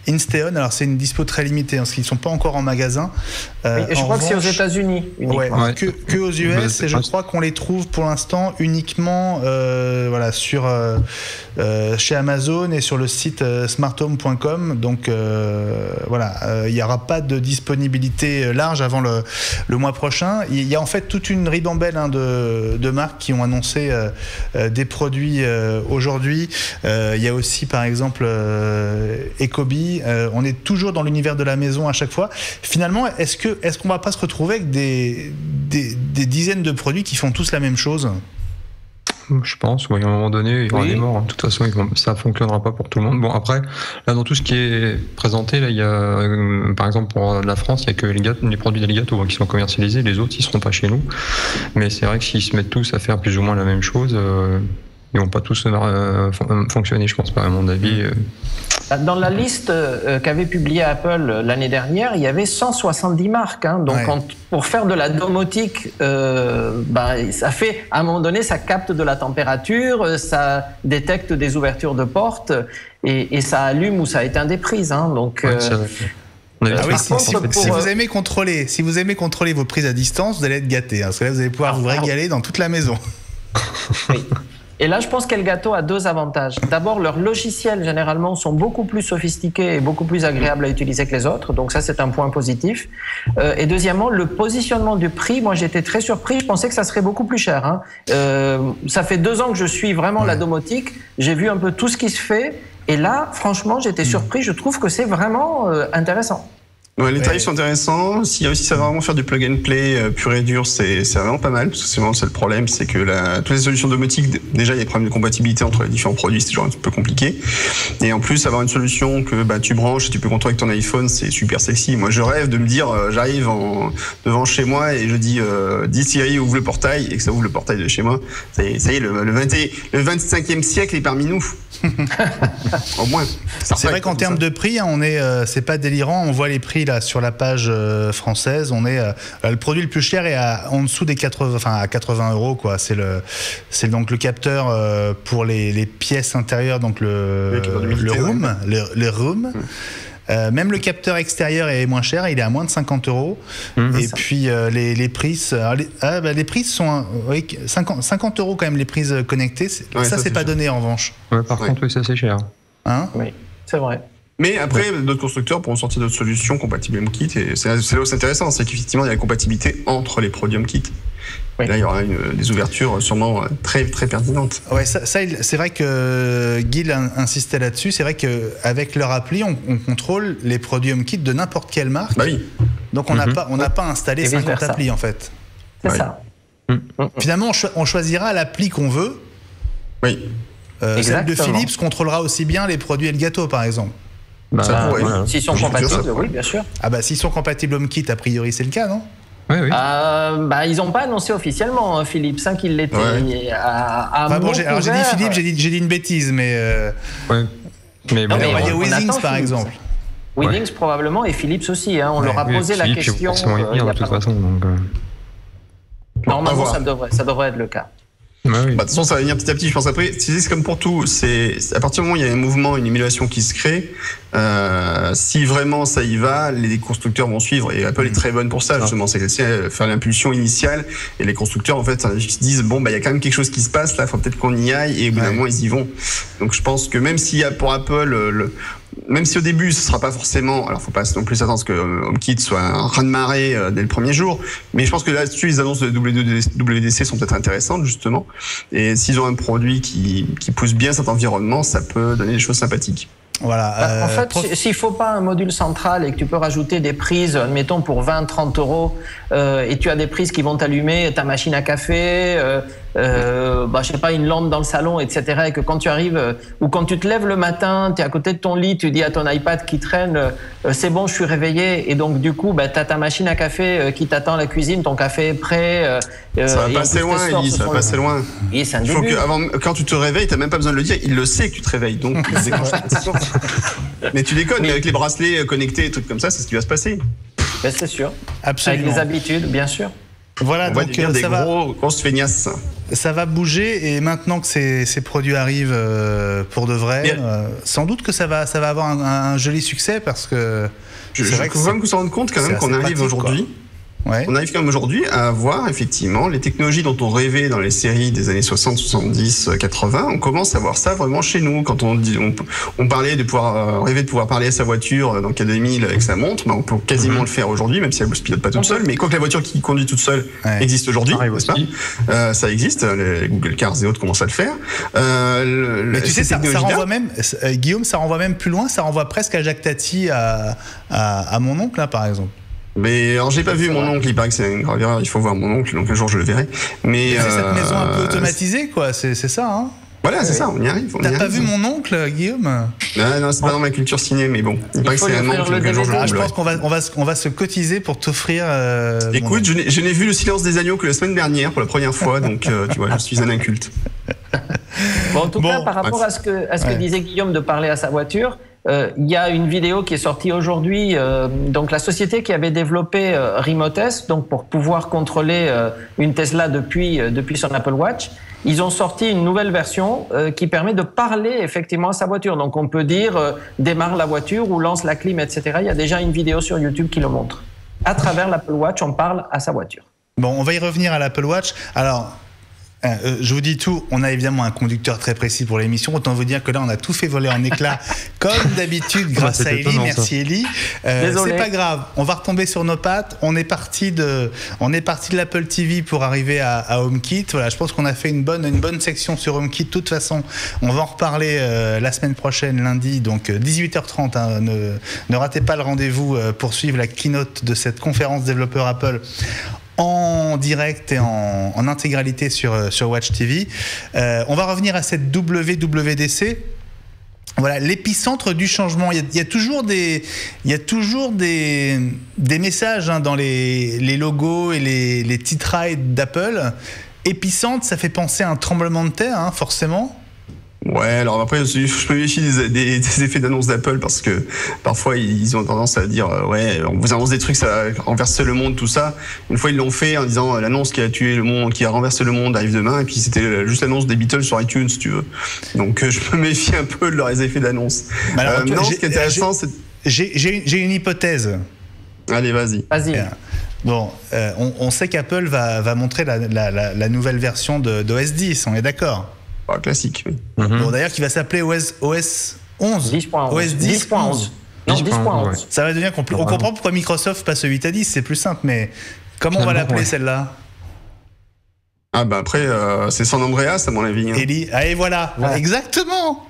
Insteon. Alors c'est une dispo très limitée, parce qu'ils ne sont pas encore en magasin. Et je crois que c'est aux États-Unis uniquement. Que aux US, et je crois qu'on les trouve pour l'instant uniquement sur chez Amazon et sur le site smarthome.com. Donc il n'y aura pas de disponibilité large avant le mois prochain. Il y a en fait toute une ribambelle de marques qui ont annoncé des produits aujourd'hui. Il y a aussi par exemple Ecobee. On est toujours dans l'univers de la maison à chaque fois. Finalement, est-ce qu'on va pas se retrouver avec des dizaines de produits qui font tous la même chose? Je pense, à un moment donné, il y aura des morts. De toute façon, ça ne fonctionnera pas pour tout le monde. Bon, après, là, dans tout ce qui est présenté, là, il y a, par exemple, pour la France, il n'y a que les produits d'Elgato qui sont commercialisés. Les autres, ils ne seront pas chez nous. Mais c'est vrai que s'ils se mettent tous à faire plus ou moins la même chose, ils ne vont pas tous fonctionner, je pense pas, à mon avis. Dans la liste qu'avait publiée Apple l'année dernière, il y avait 170 marques. Donc, pour faire de la domotique, ça fait, à un moment donné, ça capte de la température, ça détecte des ouvertures de portes et ça allume ou ça éteint des prises. Donc, si vous aimez contrôler vos prises à distance, vous allez être gâtés. Parce que là, vous allez pouvoir vous régaler dans toute la maison. Oui. Et là, je pense qu'Elgato a 2 avantages. D'abord, leurs logiciels, généralement, sont beaucoup plus sophistiqués et beaucoup plus agréables à utiliser que les autres. Donc ça, c'est un point positif. Et deuxièmement, le positionnement du prix, moi, j'étais très surpris. Je pensais que ça serait beaucoup plus cher. Ça fait 2 ans que je suis vraiment la domotique. J'ai vu un peu tout ce qui se fait. Et là, franchement, j'étais surpris. Je trouve que c'est vraiment intéressant. Ouais, les tarifs sont intéressants. Si ça va vraiment faire du plug and play pur et dur, c'est vraiment pas mal, parce que c'est vraiment le seul problème, c'est que toutes les solutions domotiques, déjà il y a des problèmes de compatibilité entre les différents produits, c'est toujours un peu compliqué. Et en plus, avoir une solution que tu branches et tu peux contrôler avec ton iPhone, c'est super sexy. Moi, je rêve de me dire, j'arrive devant chez moi et je dis Siri, ouvre le portail, et que ça ouvre le portail de chez moi. Ça y est, le 25e siècle est parmi nous. Au moins. C'est vrai qu'en termes de prix, c'est pas délirant. On voit les prix là sur la page française. Le produit le plus cher est en dessous des 80 €, quoi. C'est donc le capteur pour les pièces intérieures, donc le room. Même le capteur extérieur est moins cher, il est à moins de 50 €. Et puis les prises, les prises sont 50 € quand même, les prises connectées. Ça c'est pas donné en revanche. Par contre, ça c'est cher. Oui, c'est vrai. Mais après, d'autres constructeurs pourront sortir d'autres solutions compatibles HomeKit. Et c'est là où c'est intéressant, c'est qu'effectivement, il y a la compatibilité entre les produits HomeKit. Oui. Et là, il y aura des ouvertures sûrement très, très pertinentes. Ouais, ça c'est vrai que Gil insistait là-dessus. C'est vrai qu'avec leur appli, on contrôle les produits HomeKit de n'importe quelle marque. Bah oui. Donc, on n'a pas installé 50 applis, en fait. C'est ça. Finalement, on choisira l'appli qu'on veut. Oui. Celle de Philips contrôlera aussi bien les produits Elgato, par exemple. Ça pourrait. Voilà. S'ils sont compatibles, oui, bien sûr. Ah bah s'ils sont compatibles HomeKit, a priori c'est le cas, non? Oui, oui. Ils n'ont pas annoncé officiellement, hein, Philippe, ça qu'il l'était. Enfin, bon, alors j'ai dit Philippe, j'ai dit une bêtise, mais... Ouais. Mais bon, on va dire Withings par Philips. exemple. Withings probablement et Philips aussi. Hein, on leur a posé la Philippe, question. forcément y venir de toute façon. Donc, Normalement, ça devrait être le cas. bah, oui. De toute façon, ça va venir petit à petit, je pense. Après, c'est comme pour tout. C'est à partir du moment où il y a un mouvement, une émulation qui se crée, si vraiment ça y va, les constructeurs vont suivre. Et Apple est très bonne pour ça, justement. C'est faire l'impulsion initiale. Et les constructeurs, en fait, ils se disent bon, il y a quand même quelque chose qui se passe là. Faut peut-être qu'on y aille. Et au bout d'un moment, ils y vont. Donc, je pense que même s'il y a pour Apple même si au début ce sera pas forcément, alors faut pas non plus s'attendre à ce que HomeKit soit un raz-de-marée dès le premier jour, mais je pense que là-dessus les annonces de WWDC sont peut-être intéressantes justement, et s'ils ont un produit qui pousse bien cet environnement, ça peut donner des choses sympathiques. Voilà. En fait, s'il faut pas un module central et que tu peux rajouter des prises, admettons pour 20-30 euros, et tu as des prises qui vont t'allumer ta machine à café, je sais pas, une lampe dans le salon, etc. Et que quand tu arrives ou quand tu te lèves le matin, tu es à côté de ton lit, tu dis à ton iPad qui traîne, c'est bon, je suis réveillé, et donc du coup, tu as ta machine à café qui t'attend à la cuisine, ton café est prêt. Ça va passer loin, Elie, ça va passer loin. Et c'est un Il faut début. que quand tu te réveilles, t'as même pas besoin de le dire, il le sait que tu te réveilles, donc mais tu déconnes, mais avec les bracelets connectés et trucs comme ça, c'est ce qui va se passer. Ben, c'est sûr. Absolument. Avec les habitudes, bien sûr. Voilà, On va donc devenir des grosses feignasses. ça va bouger, et maintenant que ces produits arrivent pour de vrai, sans doute que ça va avoir un joli succès, parce que Je veux quand même se rendre compte quand même qu'on arrive aujourd'hui. Ouais. On arrive quand même aujourd'hui à avoir effectivement les technologies dont on rêvait dans les séries des années 60, 70, 80. On commence à voir ça vraiment chez nous. Quand on parlait de pouvoir rêver de pouvoir parler à sa voiture dans K2000 avec sa montre, on peut quasiment le faire aujourd'hui, même si elle ne se pilote pas toute seule. Mais quoi que la voiture qui conduit toute seule existe aujourd'hui, n'est-ce pas ? Ça existe. Les Google Cars et autres commencent à le faire. Mais tu sais, ça renvoie même, Guillaume, ça renvoie même plus loin. Ça renvoie presque à Jacques Tati, à mon oncle là, par exemple. Mais alors j'ai pas vu mon oncle, il paraît que c'est une grave erreur, il faut voir mon oncle, donc un jour je le verrai. Mais c'est cette maison un peu automatisée, quoi, c'est ça, hein. Voilà, c'est ça, on y arrive. T'as pas vu mon oncle, Guillaume? Non, c'est pas dans ma culture ciné, mais bon, il paraît que c'est un oncle, donc un jour je le verrai. Je pense qu'on va se cotiser pour t'offrir. Écoute, je n'ai vu Le Silence des agneaux que la semaine dernière pour la première fois, donc tu vois, je suis un inculte. Bon, en tout cas, par rapport à ce que disait Guillaume de parler à sa voiture, il y a une vidéo qui est sortie aujourd'hui. Donc la société qui avait développé Remotes, donc pour pouvoir contrôler une Tesla depuis son Apple Watch, ils ont sorti une nouvelle version qui permet de parler effectivement à sa voiture. Donc on peut dire démarre la voiture ou lance la clim, etc. Il y a déjà une vidéo sur YouTube qui le montre. À travers l'Apple Watch, on parle à sa voiture. Bon, on va y revenir à l'Apple Watch. Alors, je vous dis tout, on a évidemment un conducteur très précis pour l'émission. Autant vous dire que là, on a tout fait voler en éclats, comme d'habitude, grâce à Elie. Merci Elie. C'est pas grave, on va retomber sur nos pattes. On est parti de l'Apple TV pour arriver à HomeKit. Voilà, je pense qu'on a fait une bonne section sur HomeKit. De toute façon, on va en reparler la semaine prochaine, lundi, donc 18h30. Hein, ne ratez pas le rendez-vous pour suivre la keynote de cette conférence développeur Apple en direct et en intégralité sur Watch TV. On va revenir à cette WWDC. Voilà, l'épicentre du changement. Il y a toujours des messages dans les logos et les titrailles d'Apple. Épicentre, ça fait penser à un tremblement de terre, forcément. Ouais, alors après, je me méfie des effets d'annonce d'Apple, parce que parfois ils ont tendance à dire on vous annonce des trucs, ça va renverser le monde, tout ça. Une fois ils l'ont fait en disant l'annonce qui a tué le monde, qui a renversé le monde arrive demain, et puis c'était juste l'annonce des Beatles sur iTunes, si tu veux. Donc je me méfie un peu de leurs effets d'annonce. Non, ce qui est intéressant, c'est... J'ai une hypothèse. Allez, vas-y. Bon, on sait qu'Apple va montrer la nouvelle version d'OS 10, on est d'accord? Classique, oui. Bon, d'ailleurs, qui va s'appeler OS 11. 10.11. OS 10.11. Non, 10.11. Ça va devenir compliqué. On comprend pourquoi Microsoft passe de 8 à 10, c'est plus simple, mais comment on va l'appeler celle-là? Après, c'est San Andreas, à mon avis. Elie, et voilà, exactement.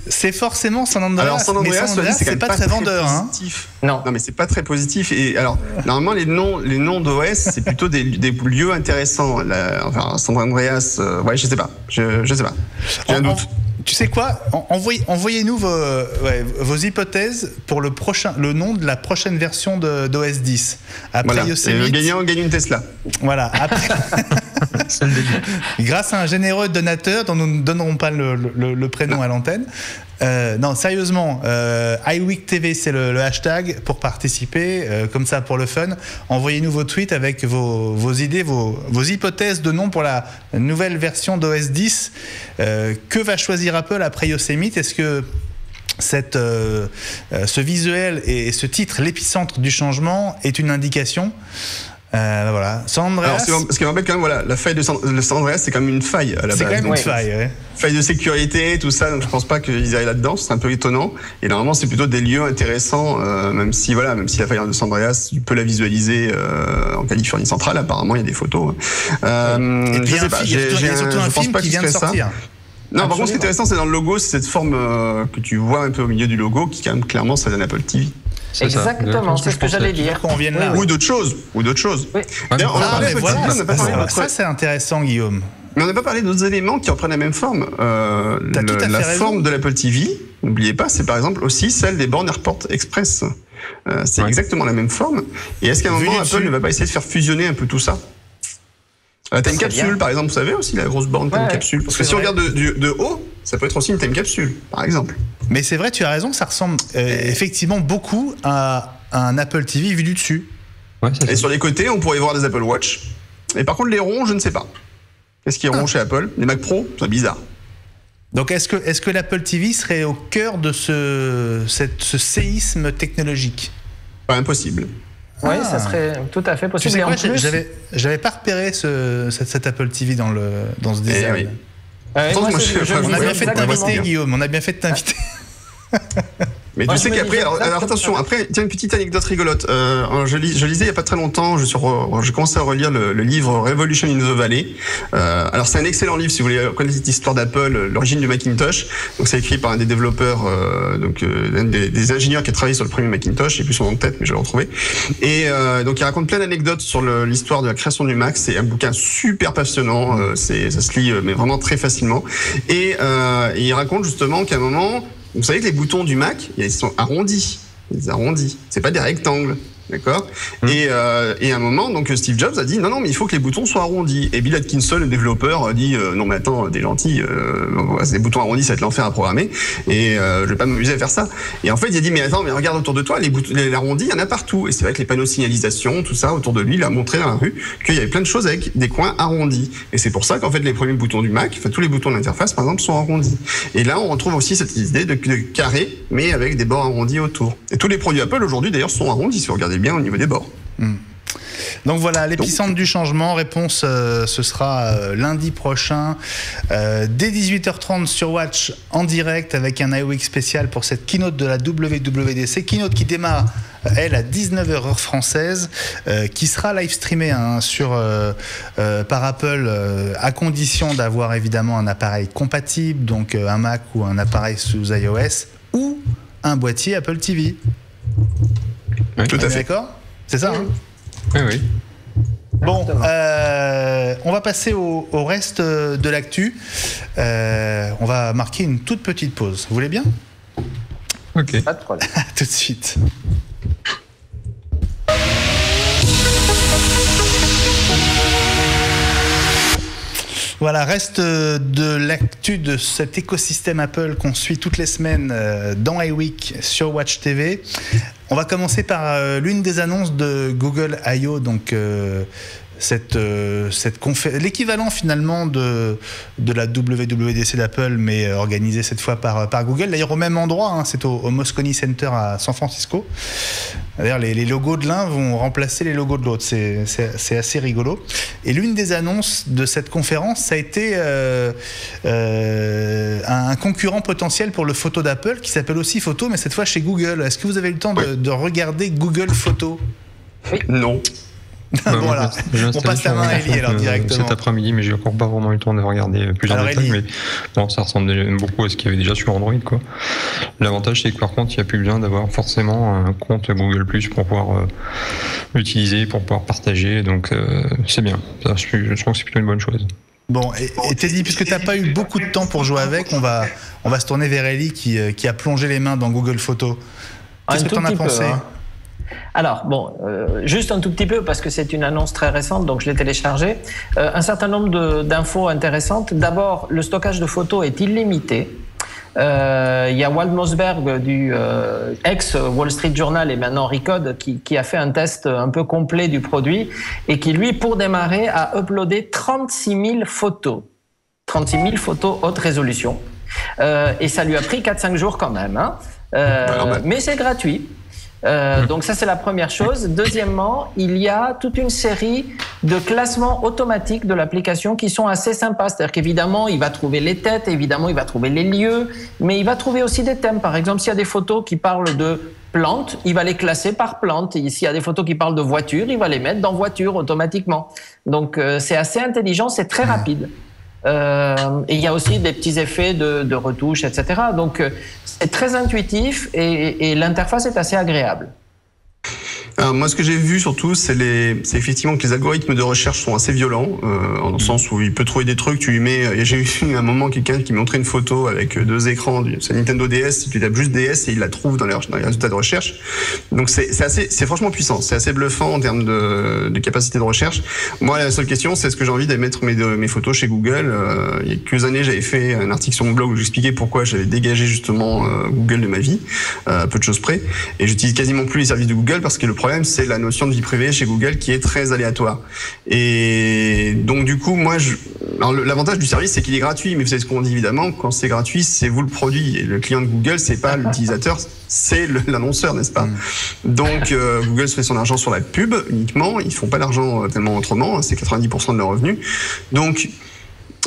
C'est forcément San Andreas. Alors, San Andreas, c'est pas très vendeur, positif. Non, mais c'est pas très positif. Et alors, normalement, les noms d'OS, c'est plutôt des lieux intéressants. San Andreas, je sais pas. J'ai un doute. Tu sais quoi? Envoyez-nous vos hypothèses pour le nom de la prochaine version d'OS 10. Après Voilà. Yosemite, Et le gagnant gagne une Tesla. Voilà. Après, C'est le début. grâce à un généreux donateur dont nous ne donnerons pas le prénom à l'antenne. Non, sérieusement, iWeek TV, c'est le hashtag pour participer, comme ça pour le fun. Envoyez-nous vos tweets avec vos idées, vos hypothèses de nom pour la nouvelle version d'OS 10. Que va choisir Apple après Yosemite? Est-ce que ce visuel et ce titre, l'épicentre du changement, est une indication? Voilà. San Andreas. Alors, ce qui m'embête quand même, voilà, la faille de San Andreas, c'est quand même une faille à la base. C'est quand même une Donc, faille, ouais. faille de sécurité, tout ça, donc je pense pas qu'ils aillent là-dedans, c'est un peu étonnant. Et normalement, c'est plutôt des lieux intéressants, même si la faille de San Andreas, tu peux la visualiser en Californie centrale, apparemment, il y a des photos. Et puis je sais pas, il y a surtout un film qui vient de sortir. Non, par contre, ce qui est intéressant, c'est dans le logo, c'est cette forme que tu vois un peu au milieu du logo, qui quand même clairement, ça donne Apple TV. Exactement, c'est ce que j'allais dire. Qu'on vienne là. Ou d'autres choses. Oui. D'ailleurs, on a parlé mais voilà, on n'a pas parlé d'autres- ça c'est intéressant, Guillaume. Mais on n'a pas parlé d'autres éléments qui reprennent la même forme. T'as tout à fait La raison. forme de l'Apple TV, n'oubliez pas, c'est par exemple aussi celle des bornes AirPort Express. C'est exactement la même forme. Et est-ce qu'à un Vu moment, du Apple dessus. ne va pas essayer de faire fusionner un peu tout ça? T'as une capsule, bien. par exemple, vous savez aussi, la grosse borne, t'as une Ouais, capsule. Parce que c'est si on vrai. regarde de haut, ça peut être aussi une time capsule, par exemple. Mais c'est vrai, tu as raison, ça ressemble effectivement beaucoup à un Apple TV vu du dessus. Ouais, c'est Et ça. sur les côtés, on pourrait voir des Apple Watch. Et par contre, les ronds, je ne sais pas. Qu'est-ce qui est rond chez Apple? Les Mac Pro, c'est bizarre. Donc est-ce que l'Apple TV serait au cœur de ce séisme technologique? Pas impossible. Oui, Ah. ça serait tout à fait Tu possible. sais Et quoi, en plus, j'avais pas repéré cet Apple TV dans ce design. oui. moi, moi, je- On a Ouais, bien fait de exactement. t'inviter, Guillaume, on a bien fait de t'inviter. Mais Moi, tu je sais me qu'après, disais alors exactement attention, ça. après, tiens, une petite anecdote rigolote. Je lisais il y a pas très longtemps, j'ai commencé à relire le livre Revolution in the Valley. Alors c'est un excellent livre si vous voulez connaître cette histoire d'Apple, l'origine du Macintosh. Donc c'est écrit par un des développeurs, un des ingénieurs qui a travaillé sur le premier Macintosh, j'ai plus son nom de tête, mais je vais le retrouver. Et donc il raconte plein d'anecdotes sur l'histoire de la création du Mac. C'est un bouquin super passionnant, ça se lit mais vraiment très facilement. Et il raconte justement qu'à un moment, vous savez que les boutons du Mac, ils sont arrondis. Ils arrondis. C'est pas des rectangles. D'accord. Et à un moment, donc Steve Jobs a dit non, mais il faut que les boutons soient arrondis. Et Bill Atkinson, le développeur, a dit non, mais attends, t'es gentil, c'est des boutons arrondis, ça va être l'enfer à programmer. Et je vais pas m'amuser à faire ça. Et en fait, il a dit mais attends, mais regarde autour de toi, les arrondis, il y en a partout. Et c'est vrai que les panneaux de signalisation, tout ça autour de lui, il a montré dans la rue qu'il y avait plein de choses avec des coins arrondis. Et c'est pour ça qu'en fait, les premiers boutons du Mac, enfin tous les boutons de l'interface, par exemple, sont arrondis. Et là, on retrouve aussi cette idée de carré, mais avec des bords arrondis autour. Et tous les produits Apple aujourd'hui, d'ailleurs, sont arrondis si vous regardez bien au niveau des bords. Donc voilà, l'épicentre du changement. Réponse, ce sera lundi prochain, dès 18h30 sur Watch en direct avec un iWeek spécial pour cette keynote de la WWDC. Keynote qui démarre, elle, à 19h heure française, qui sera live streamée par Apple, à condition d'avoir évidemment un appareil compatible, donc un Mac ou un appareil sous iOS ou un boîtier Apple TV. Oui. Tout à fait. D'accord? C'est ça, hein? Oui, oui. Bon, on va passer au reste de l'actu. On va marquer une toute petite pause. Vous voulez bien? Ok. Pas de problème. À tout de suite. Voilà, reste de l'actu de cet écosystème Apple qu'on suit toutes les semaines dans iWeek sur Watch TV. On va commencer par l'une des annonces de Google I.O., donc l'équivalent finalement de la WWDC d'Apple, mais organisée cette fois par Google. D'ailleurs au même endroit, hein, c'est au Moscone Center à San Francisco. D'ailleurs les logos de l'un vont remplacer les logos de l'autre, c'est assez rigolo. Et l'une des annonces de cette conférence, ça a été un concurrent potentiel pour le Photo d'Apple, qui s'appelle aussi Photo, mais cette fois chez Google. Est-ce que vous avez eu le temps de regarder Google Photo? Non. Voilà, on passe la main à Ellie alors directement. Cet après-midi, mais j'ai encore pas vraiment eu le temps de regarder plus en Alors, détail. Ellie. Mais non, ça ressemble beaucoup à ce qu'il y avait déjà sur Android, quoi. L'avantage, c'est que par contre, il n'y a plus besoin d'avoir forcément un compte Google Plus pour pouvoir l'utiliser, pour pouvoir partager. Donc, c'est bien. Ça, je trouve que c'est plutôt une bonne chose. Bon, et Teddy, puisque tu n'as pas eu beaucoup de temps pour jouer avec, on va se tourner vers Ellie qui a plongé les mains dans Google Photos. Qu'est-ce que tu en as pensé ? Alors, bon, juste un tout petit peu, parce que c'est une annonce très récente, donc je l'ai téléchargée. Un certain nombre d'infos intéressantes. D'abord, le stockage de photos est illimité. Il y a Walt Mossberg du ex-Wall Street Journal et maintenant Recode qui a fait un test un peu complet du produit et qui, lui, pour démarrer, a uploadé 36 000 photos. 36 000 photos haute résolution. Et ça lui a pris 4-5 jours quand même. Hein. Mais c'est gratuit. Donc ça, c'est la première chose. Deuxièmement, il y a toute une série de classements automatiques de l'application qui sont assez sympas. C'est-à-dire qu'évidemment, il va trouver les têtes, évidemment, il va trouver les lieux, mais il va trouver aussi des thèmes. Par exemple, s'il y a des photos qui parlent de plantes, il va les classer par plantes. Et s'il y a des photos qui parlent de voitures, il va les mettre dans voiture automatiquement. Donc c'est assez intelligent, c'est très rapide. Et il y a aussi des petits effets de retouches, etc. Donc c'est très intuitif et l'interface est assez agréable. Alors moi, ce que j'ai vu surtout, c'est effectivement que les algorithmes de recherche sont assez violents, en le sens où il peut trouver des trucs, tu lui mets. J'ai eu un moment quelqu'un qui me montrait une photo avec 2 écrans, c'est Nintendo DS, tu tapes juste DS et il la trouve dans les résultats de recherche. Donc c'est franchement puissant, c'est assez bluffant en termes de capacité de recherche. Moi, la seule question, c'est est-ce que j'ai envie d'aller mettre mes photos chez Google. Il y a quelques années, j'avais fait un article sur mon blog où j'expliquais pourquoi j'avais dégagé justement Google de ma vie, à peu de choses près, et j'utilise quasiment plus les services de Google parce que le problème, c'est la notion de vie privée chez Google qui est très aléatoire. Et donc du coup, l'avantage du service, c'est qu'il est gratuit, mais vous savez ce qu'on dit évidemment, quand c'est gratuit, c'est vous le produit. Et le client de Google, c'est pas l'utilisateur, c'est l'annonceur, n'est-ce pas ? Donc Google se fait son argent sur la pub uniquement, ils font pas d'argent tellement autrement, c'est 90% de leurs revenus. Donc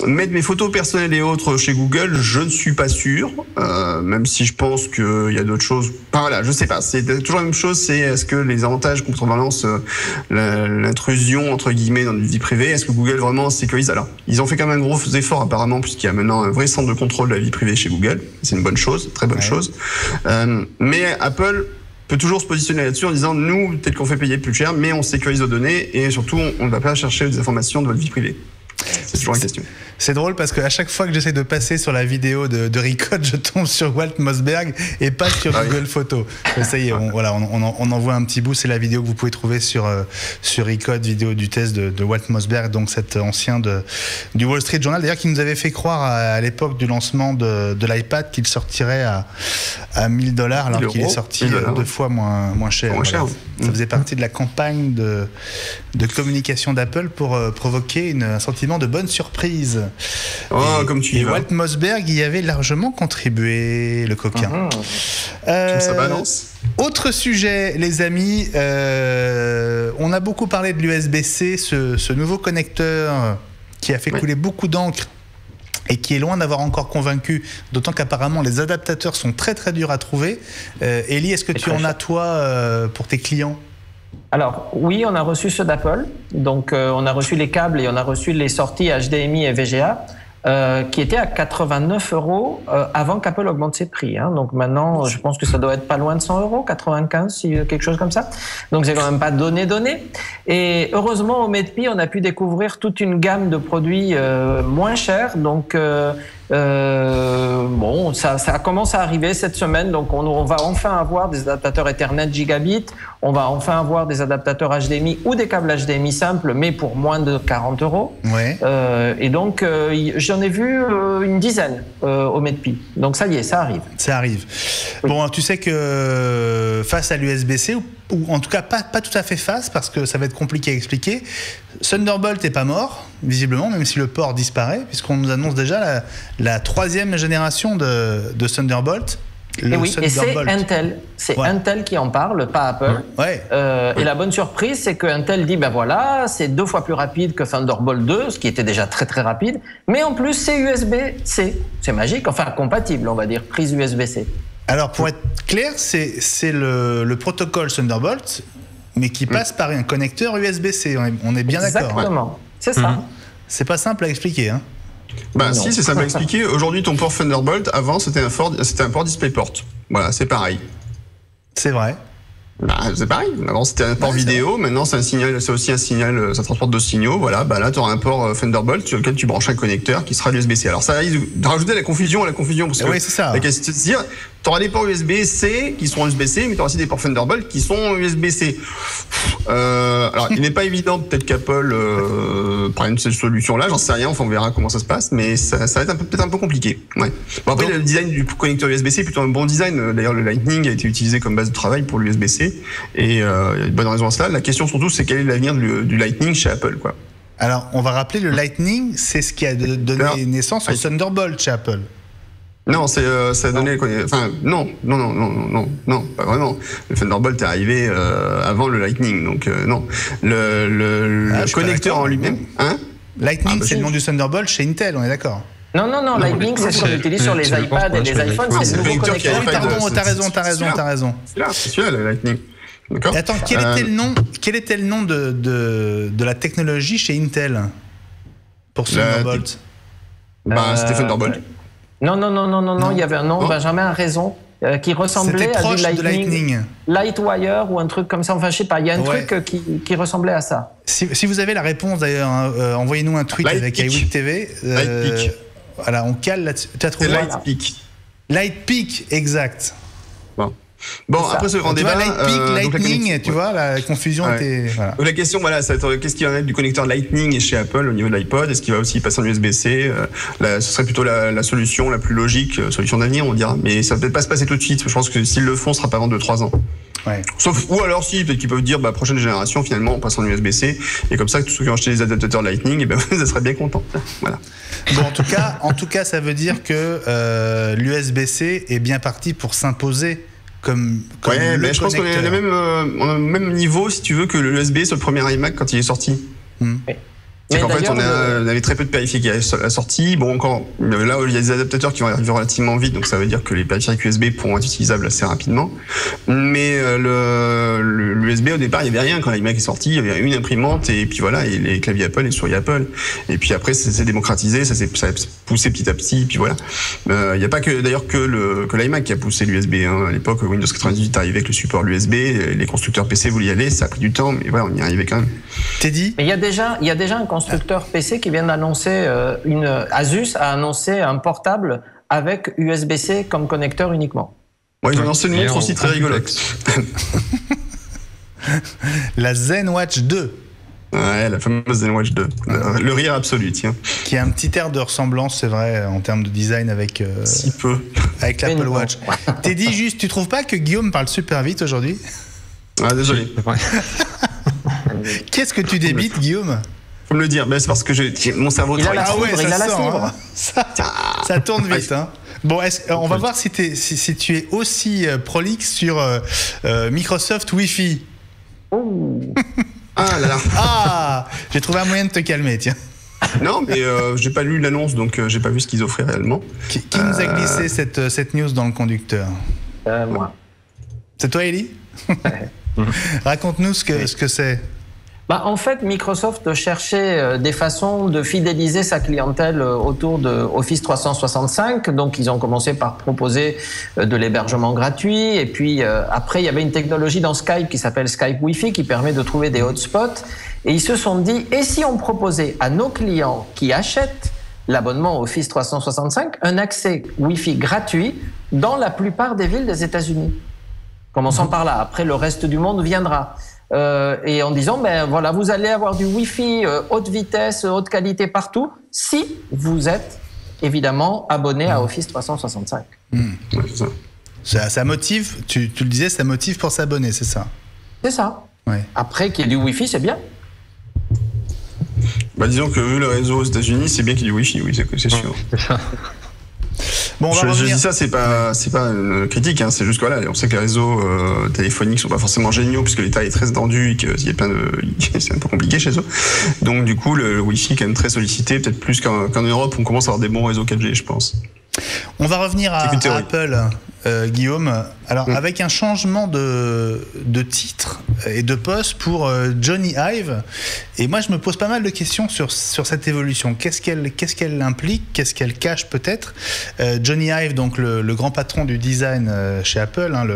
mettre mes photos personnelles et autres chez Google, je ne suis pas sûr, même si je pense qu'il y a d'autres choses. Enfin voilà, je sais pas. C'est toujours la même chose. C'est est-ce que les avantages contrebalancent l'intrusion entre guillemets dans une vie privée ? Est-ce que Google vraiment sécurise ? Alors, ils ont fait quand même un gros effort apparemment, puisqu'il y a maintenant un vrai centre de contrôle de la vie privée chez Google. C'est une bonne chose, très bonne chose. Mais Apple peut toujours se positionner là-dessus en disant nous, peut-être qu'on fait payer plus cher, mais on sécurise vos données et surtout on ne va pas chercher des informations de votre vie privée. C'est toujours une question. C'est drôle parce qu'à chaque fois que j'essaie de passer sur la vidéo de Recode, je tombe sur Walt Mossberg et pas sur Google Photos. Ça y est, on en voit un petit bout. C'est la vidéo que vous pouvez trouver sur Recode, vidéo du test de Walt Mossberg, donc cet ancien du Wall Street Journal, d'ailleurs, qui nous avait fait croire à l'époque du lancement de l'iPad qu'il sortirait à $1000, alors qu'il est sorti 2 fois moins cher. Voilà. Ça faisait partie de la campagne de communication d'Apple pour provoquer un sentiment de bonne surprise. Comme tu dis. Walt Mossberg y avait largement contribué, le coquin. Ça balance. Autre sujet, les amis, on a beaucoup parlé de l'USB-C, ce nouveau connecteur qui a fait couler beaucoup d'encre et qui est loin d'avoir encore convaincu, d'autant qu'apparemment les adaptateurs sont très très durs à trouver. Ellie, est-ce que tu en as toi pour tes clients ? Alors oui, on a reçu ceux d'Apple, donc on a reçu les câbles et on a reçu les sorties HDMI et VGA qui étaient à 89 € avant qu'Apple augmente ses prix. Hein. Donc maintenant, je pense que ça doit être pas loin de 100 €, 95, quelque chose comme ça. Donc c'est quand même pas donné. Et heureusement, au MedPi, on a pu découvrir toute une gamme de produits moins chers. Donc bon, ça commence à arriver cette semaine, donc on va enfin avoir des adaptateurs Ethernet gigabit, on va enfin avoir des adaptateurs HDMI ou des câbles HDMI simples, mais pour moins de 40 €. Ouais. Et donc j'en ai vu une dizaine au MedPi. Donc ça y est, ça arrive. Ça arrive. Oui. Bon, tu sais que face à l'USB-C, ou en tout cas pas tout à fait face, parce que ça va être compliqué à expliquer, Thunderbolt n'est pas mort, visiblement, même si le port disparaît, puisqu'on nous annonce déjà la 3e génération de Thunderbolt. Et oui, et c'est Intel. C'est Intel qui en parle, pas Apple. Ouais. Et la bonne surprise, c'est que Intel dit, ben voilà, c'est 2 fois plus rapide que Thunderbolt 2, ce qui était déjà très très rapide. Mais en plus, c'est USB-C. C'est magique, enfin compatible, on va dire, prise USB-C. Alors, pour être clair, c'est le protocole Thunderbolt, mais qui passe par un connecteur USB-C. On est bien d'accord. Exactement, c'est ça. C'est pas simple à expliquer, hein. Bah si, c'est simple à expliquer. Aujourd'hui, ton port Thunderbolt, avant, c'était un port DisplayPort. Voilà, c'est pareil. C'est vrai. Bah, c'est pareil. Avant, c'était un port vidéo. Maintenant, c'est un signal, c'est aussi un signal, ça transporte 2 signaux. Voilà. Bah, là, tu auras un port Thunderbolt sur lequel tu branches un connecteur qui sera l'USB-C. Alors, ça risque de rajouter la confusion, parce que oui, c'est ça. La question, c'est de se dire, tu auras des ports USB-C qui seront USB-C, mais tu auras aussi des ports Thunderbolt qui sont USB-C. Alors, il n'est pas évident, peut-être qu'Apple prenne cette solution-là. J'en sais rien. Enfin, on verra comment ça se passe, mais ça va être peut-être un peu compliqué. Ouais. Bon, après, le design du connecteur USB-C est plutôt un bon design. D'ailleurs, le Lightning a été utilisé comme base de travail pour l'USB-C. Et il y a une bonne raison à cela. La question surtout, c'est quel est l'avenir du Lightning chez Apple, quoi. Alors, on va rappeler, le Lightning, c'est ce qui a donné naissance au Thunderbolt chez Apple. Non, ça a donné. Enfin, non, pas vraiment. Le Thunderbolt est arrivé avant le Lightning, donc non. Le connecteur en lui-même, hein? Lightning, c'est le nom du Thunderbolt chez Intel, on est d'accord? Non, Lightning, c'est ce qu'on utilise sur les iPads et les iPhones, c'est le nouveau connecteur. Pardon, t'as raison. C'est celui-là, le Lightning. D'accord. Attends, quel était le nom de la technologie chez Intel pour Thunderbolt? C'était Thunderbolt. Non, il y avait un nom, Benjamin a raison, qui ressemblait à du Lightning. Lightwire ou un truc comme ça, enfin je sais pas, il y a un truc qui ressemblait à ça. Si vous avez la réponse d'ailleurs, envoyez-nous un tweet avec iWeek TV. Lightpeak. Voilà, on cale là-dessus. Tu as trouvé Lightpeak. Lightpeak, exact. Bon, après ce grand débat, Lightning, tu vois, la confusion était. Voilà. La question, qu'est-ce qu'il y en a du connecteur Lightning chez Apple au niveau de l'iPod? Est-ce qu'il va aussi passer en USB-C? Ce serait plutôt la solution la plus logique, solution d'avenir, on dira. Mais ça va peut-être pas se passer tout de suite. Je pense que s'ils le font, ce sera pas avant 2-3 ans. Ouais. Ou alors peut-être qu'ils peuvent dire prochaine génération finalement on passe en USB-C et comme ça tous ceux qui ont acheté les adaptateurs Lightning ça serait bien content. Voilà. Bon, en tout cas ça veut dire que l'USB-C est bien parti pour s'imposer comme mais je pense qu'on est à le même niveau si tu veux que l'USB sur le premier iMac quand il est sorti. C'est qu'en fait, on avait très peu de périphériques à la sortie. Bon, encore, là, il y a des adaptateurs qui vont arriver relativement vite, donc ça veut dire que les périphériques USB pourront être utilisables assez rapidement. Mais l'USB, au départ, il n'y avait rien. Quand l'iMac est sorti, il y avait une imprimante, et puis voilà, et les claviers Apple, les souris Apple. Et puis après, ça s'est démocratisé, ça s'est poussé petit à petit, puis voilà. Il n'y a pas d'ailleurs que l'iMac qui a poussé l'USB. À l'époque, Windows 98 arrivait avec le support l'USB, les constructeurs PC voulaient y aller, ça a pris du temps, mais voilà, on y arrivait quand même. Teddy ? Mais il y a déjà un constructeur PC qui vient d'annoncer, Asus a annoncé un portable avec USB-C comme connecteur uniquement. Ouais, ils ont lancé une montre aussi très rigolote. La ZenWatch 2. Ouais, la fameuse ZenWatch 2. Le rire absolu, tiens. Qui a un petit air de ressemblance, c'est vrai, en termes de design avec... si peu. Avec l'Apple Watch. Teddy, juste, tu trouves pas que Guillaume parle super vite aujourd'hui? Ah, désolé. Qu'est-ce que tu débites, Guillaume? Faut me le dire, mais c'est parce que mon cerveau travaille. Ça tourne vite. Hein. Bon, on va voir si tu es aussi prolixe sur Microsoft Wi-Fi. Oh. Ah là là. Ah, j'ai trouvé un moyen de te calmer, tiens. Non, mais j'ai pas lu l'annonce, donc j'ai pas vu ce qu'ils offraient réellement. Qui nous a glissé cette news dans le conducteur? Moi. C'est toi, Eli? Raconte-nous ce que c'est. En fait, Microsoft cherchait des façons de fidéliser sa clientèle autour de Office 365. Donc, ils ont commencé par proposer de l'hébergement gratuit. Et puis, après, il y avait une technologie dans Skype qui s'appelle Skype Wi-Fi qui permet de trouver des hotspots. Et ils se sont dit, et si on proposait à nos clients qui achètent l'abonnement Office 365 un accès Wi-Fi gratuit dans la plupart des villes des États-Unis? Commençons par là. Après, le reste du monde viendra. Et en disant, voilà, vous allez avoir du Wi-Fi haute vitesse, haute qualité partout, si vous êtes évidemment abonné à Office 365. Ça motive, tu le disais, ça motive pour s'abonner, c'est ça? C'est ça. Ouais. Après, qu'il y ait du Wi-Fi, c'est bien. Disons que vu le réseau aux États-Unis, c'est bien qu'il y ait du Wi-Fi, oui, c'est sûr. Bon, je dis ça, c'est pas une critique, hein, c'est juste que voilà, on sait que les réseaux téléphoniques sont pas forcément géniaux puisque l'État est très étendu et qu'il y a c'est un peu compliqué chez eux. Donc du coup, le Wi-Fi est quand même très sollicité, peut-être plus qu'en Europe, on commence à avoir des bons réseaux 4G, je pense. On va revenir à Apple. Guillaume. Alors, avec un changement de titre et de poste pour Johnny Ive, et moi, je me pose pas mal de questions sur cette évolution. Qu'est-ce qu'elle implique? Qu'est-ce qu'elle cache peut-être? Johnny Ive, donc le grand patron du design chez Apple, hein,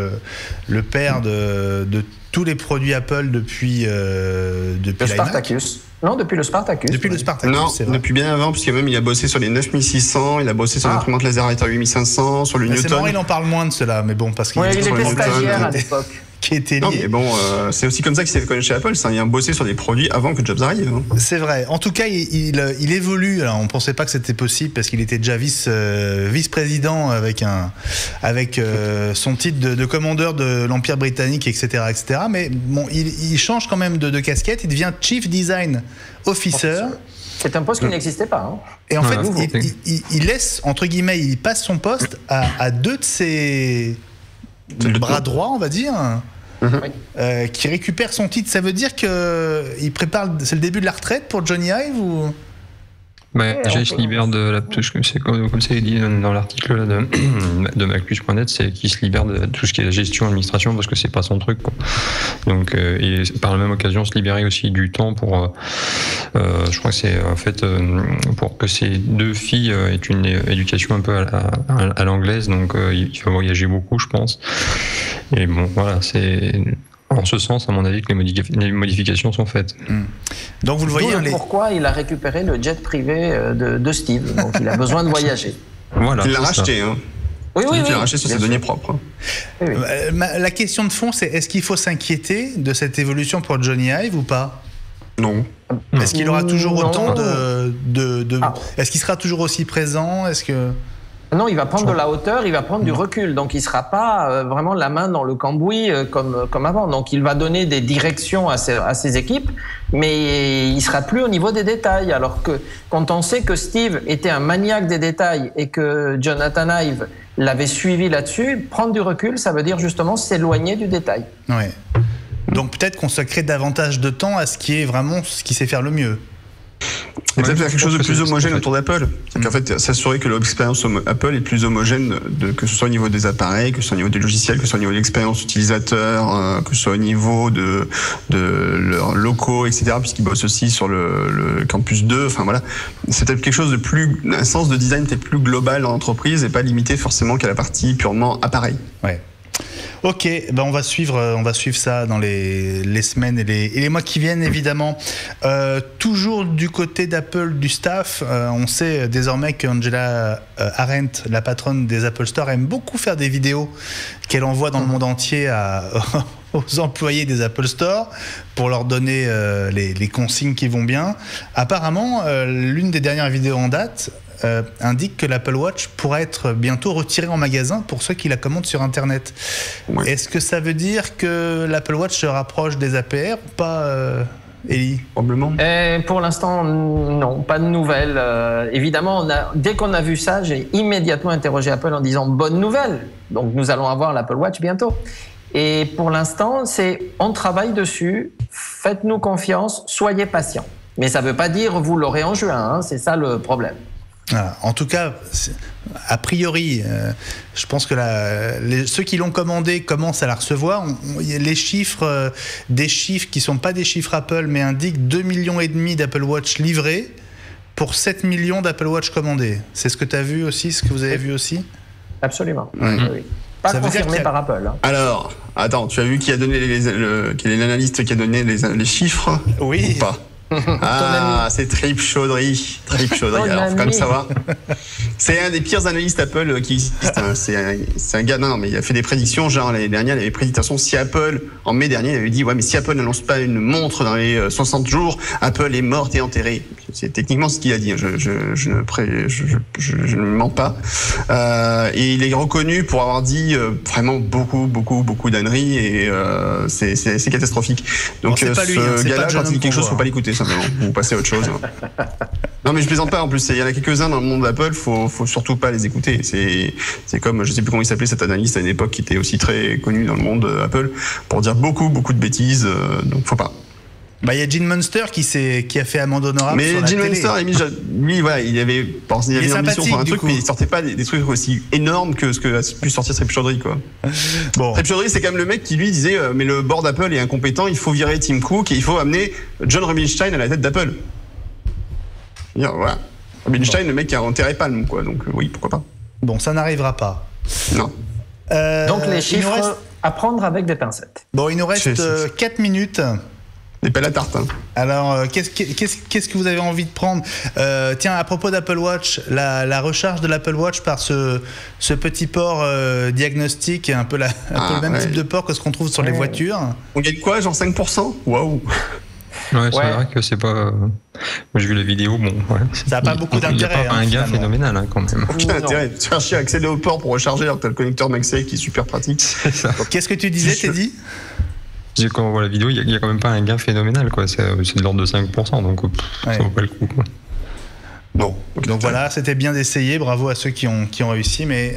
le père de tous les produits Apple depuis le Spartacus. Non, depuis le Spartacus. Depuis le Spartacus, non, c'est vrai. depuis bien avant, puisque même il a bossé sur les 9600, il a bossé sur l'imprimante laser 8500, sur le Newton. C'est marrant, il en parle moins de cela, mais bon, parce qu'il il était stagiaire à l'époque. Qui était lié. Non, mais bon, c'est aussi comme ça qu'il s'est fait connaître chez Apple. Il a bossé sur des produits avant que Jobs arrive. Hein. C'est vrai. En tout cas, il évolue. Alors, on ne pensait pas que c'était possible parce qu'il était déjà vice-président avec son titre de commandeur de l'Empire britannique, etc., etc. Mais bon, il change quand même de casquette. Il devient Chief Design Officer. C'est un poste qui n'existait pas. Hein. Et en fait, il laisse, entre guillemets, il passe son poste à deux de ses bras droits, on va dire. Qui récupère son titre. Ça veut dire qu'il prépare, c'est le début de la retraite pour Johnny Ive ou... Déjà, il se libère de la touche, comme c'est dit dans l'article de Macplus.net, c'est qu'il se libère de tout ce qui est la gestion, administration, parce que c'est pas son truc, quoi. Donc, et par la même occasion, se libérer aussi du temps pour, je crois que c'est en fait pour que ces deux filles aient une éducation un peu à l'anglaise, donc il va voyager beaucoup, je pense. Et bon, voilà, c'est en ce sens, à mon avis, que les modifications sont faites. Donc vous le voyez. Pourquoi il a récupéré le jet privé de Steve. Donc il a besoin de voyager. Voilà, il l'a racheté. Hein. Oui. Il l'a racheté sur ses deniers propres. Oui. La question de fond, c'est est-ce qu'il faut s'inquiéter de cette évolution pour Johnny Ive ou pas? Non. Est-ce qu'il aura toujours autant Est-ce qu'il sera toujours aussi présent? Est-ce que... Non, il va prendre de la hauteur, il va prendre du recul. Donc, il ne sera pas vraiment la main dans le cambouis comme avant. Donc, il va donner des directions à ses équipes, mais il ne sera plus au niveau des détails. Alors que quand on sait que Steve était un maniaque des détails et que Jonathan Ive l'avait suivi là-dessus, prendre du recul, ça veut dire justement s'éloigner du détail. Ouais. Donc, peut-être consacrer davantage de temps à ce qui est vraiment ce qu'il sait faire le mieux. Et peut-être faire quelque chose de plus homogène autour d'Apple. C'est-à-dire qu'en fait, s'assurer que l'expérience Apple est plus homogène, que ce soit au niveau des appareils, que ce soit au niveau des logiciels, que ce soit au niveau de l'expérience utilisateur, que ce soit au niveau de leurs locaux, etc., puisqu'ils bossent aussi sur le Campus 2. Enfin voilà, c'est peut-être quelque chose de plus, un sens de design peut-être plus global dans l'entreprise et pas limité forcément qu'à la partie purement appareil. Ouais. Ok, ben on va suivre ça dans les semaines et les mois qui viennent, évidemment. Toujours du côté d'Apple, du staff, on sait désormais qu'Angela Arendt, la patronne des Apple Store, aime beaucoup faire des vidéos qu'elle envoie dans le monde entier aux employés des Apple Store pour leur donner les consignes qui vont bien. Apparemment, l'une des dernières vidéos en date indique que l'Apple Watch pourrait être bientôt retiré en magasin pour ceux qui la commandent sur Internet. Ouais. Est-ce que ça veut dire que l'Apple Watch se rapproche des APR ou pas, Elie? Probablement. Pour l'instant, non, pas de nouvelles. Évidemment, dès qu'on a vu ça, j'ai immédiatement interrogé Apple en disant « bonne nouvelle ». Donc nous allons avoir l'Apple Watch bientôt. Et pour l'instant, on travaille dessus, faites-nous confiance, soyez patients. Mais ça ne veut pas dire vous l'aurez en juin, hein, c'est ça le problème. Voilà. En tout cas, a priori, je pense que ceux qui l'ont commandé commencent à la recevoir. Les chiffres, des chiffres qui ne sont pas des chiffres Apple, mais indiquent 2,5 millions d'Apple Watch livrés pour 7 millions d'Apple Watch commandés. C'est ce que tu as vu aussi, ce que vous avez vu aussi? Absolument. Oui. Pas ça confirmé par Apple. Hein. Alors, attends, tu as vu qui a donné quel est l'analyste qui a donné les chiffres? Oui. Ou pas? Ah, c'est Trip Chaudhry. Alors, comme ça va. C'est un des pires analystes Apple qui existe. Hein. C'est un gars, non, mais il a fait des prédictions. Genre, l'année dernière, il avait prédit, de toute façon, si Apple, en mai dernier, il avait dit, ouais, mais si Apple n'annonce pas une montre dans les 60 jours, Apple est morte et enterrée. C'est techniquement ce qu'il a dit. Je ne mens pas. Et il est reconnu pour avoir dit vraiment beaucoup d'âneries et c'est catastrophique. Donc, bon, ce gars-là, quand il dit quelque chose, faut pas l'écouter. Simplement, vous passez à autre chose. Non, mais je plaisante pas. En plus, il y en a quelques-uns dans le monde d'Apple. Faut surtout pas les écouter. C'est comme, je sais plus comment il s'appelait cet analyste à une époque qui était aussi très connu dans le monde Apple pour dire beaucoup de bêtises. Donc, faut pas. Bah, il y a Gene Munster qui a fait amende honorable sur la Gene télé. Munster, lui, voilà, il avait une ambition sur un truc, mais il sortait pas des trucs aussi énormes que ce que a pu sortir Trip Chaudhry, quoi. Bon. Trip Chaudhry, c'est quand même le mec qui lui disait, mais le board d'Apple est incompétent, il faut virer Tim Cook et il faut amener John Rubinstein à la tête d'Apple. Voilà. Rubinstein, le mec qui a enterré Palm, quoi. Donc oui, pourquoi pas. Bon, ça n'arrivera pas. Non. Donc les chiffres à prendre avec des pincettes. Bon, il nous reste 4 minutes. Des pelles à tarte. Hein. Alors, qu'est-ce que vous avez envie de prendre ? Tiens, à propos d'Apple Watch, la recharge de l'Apple Watch par ce petit port diagnostic, un peu le même type de port que ce qu'on trouve sur les voitures. On gagne quoi, genre 5% ? Waouh. Ouais, c'est vrai que c'est pas. Moi, j'ai vu la vidéo, bon. Ouais. Ça n'a pas beaucoup d'intérêt. Il n'y a pas un gain phénoménal, hein, quand même. Aucun intérêt. Tu cherches à accéder au port pour recharger alors que t'as le connecteur MagSafe qui est super pratique. C'est ça. Qu'est-ce que tu disais, Teddy ? Quand on voit la vidéo, il n'y a quand même pas un gain phénoménal, quoi. C'est de l'ordre de 5%, donc ça vaut pas le coup, quoi. Bon, donc voilà, c'était bien d'essayer, bravo à ceux qui ont réussi, mais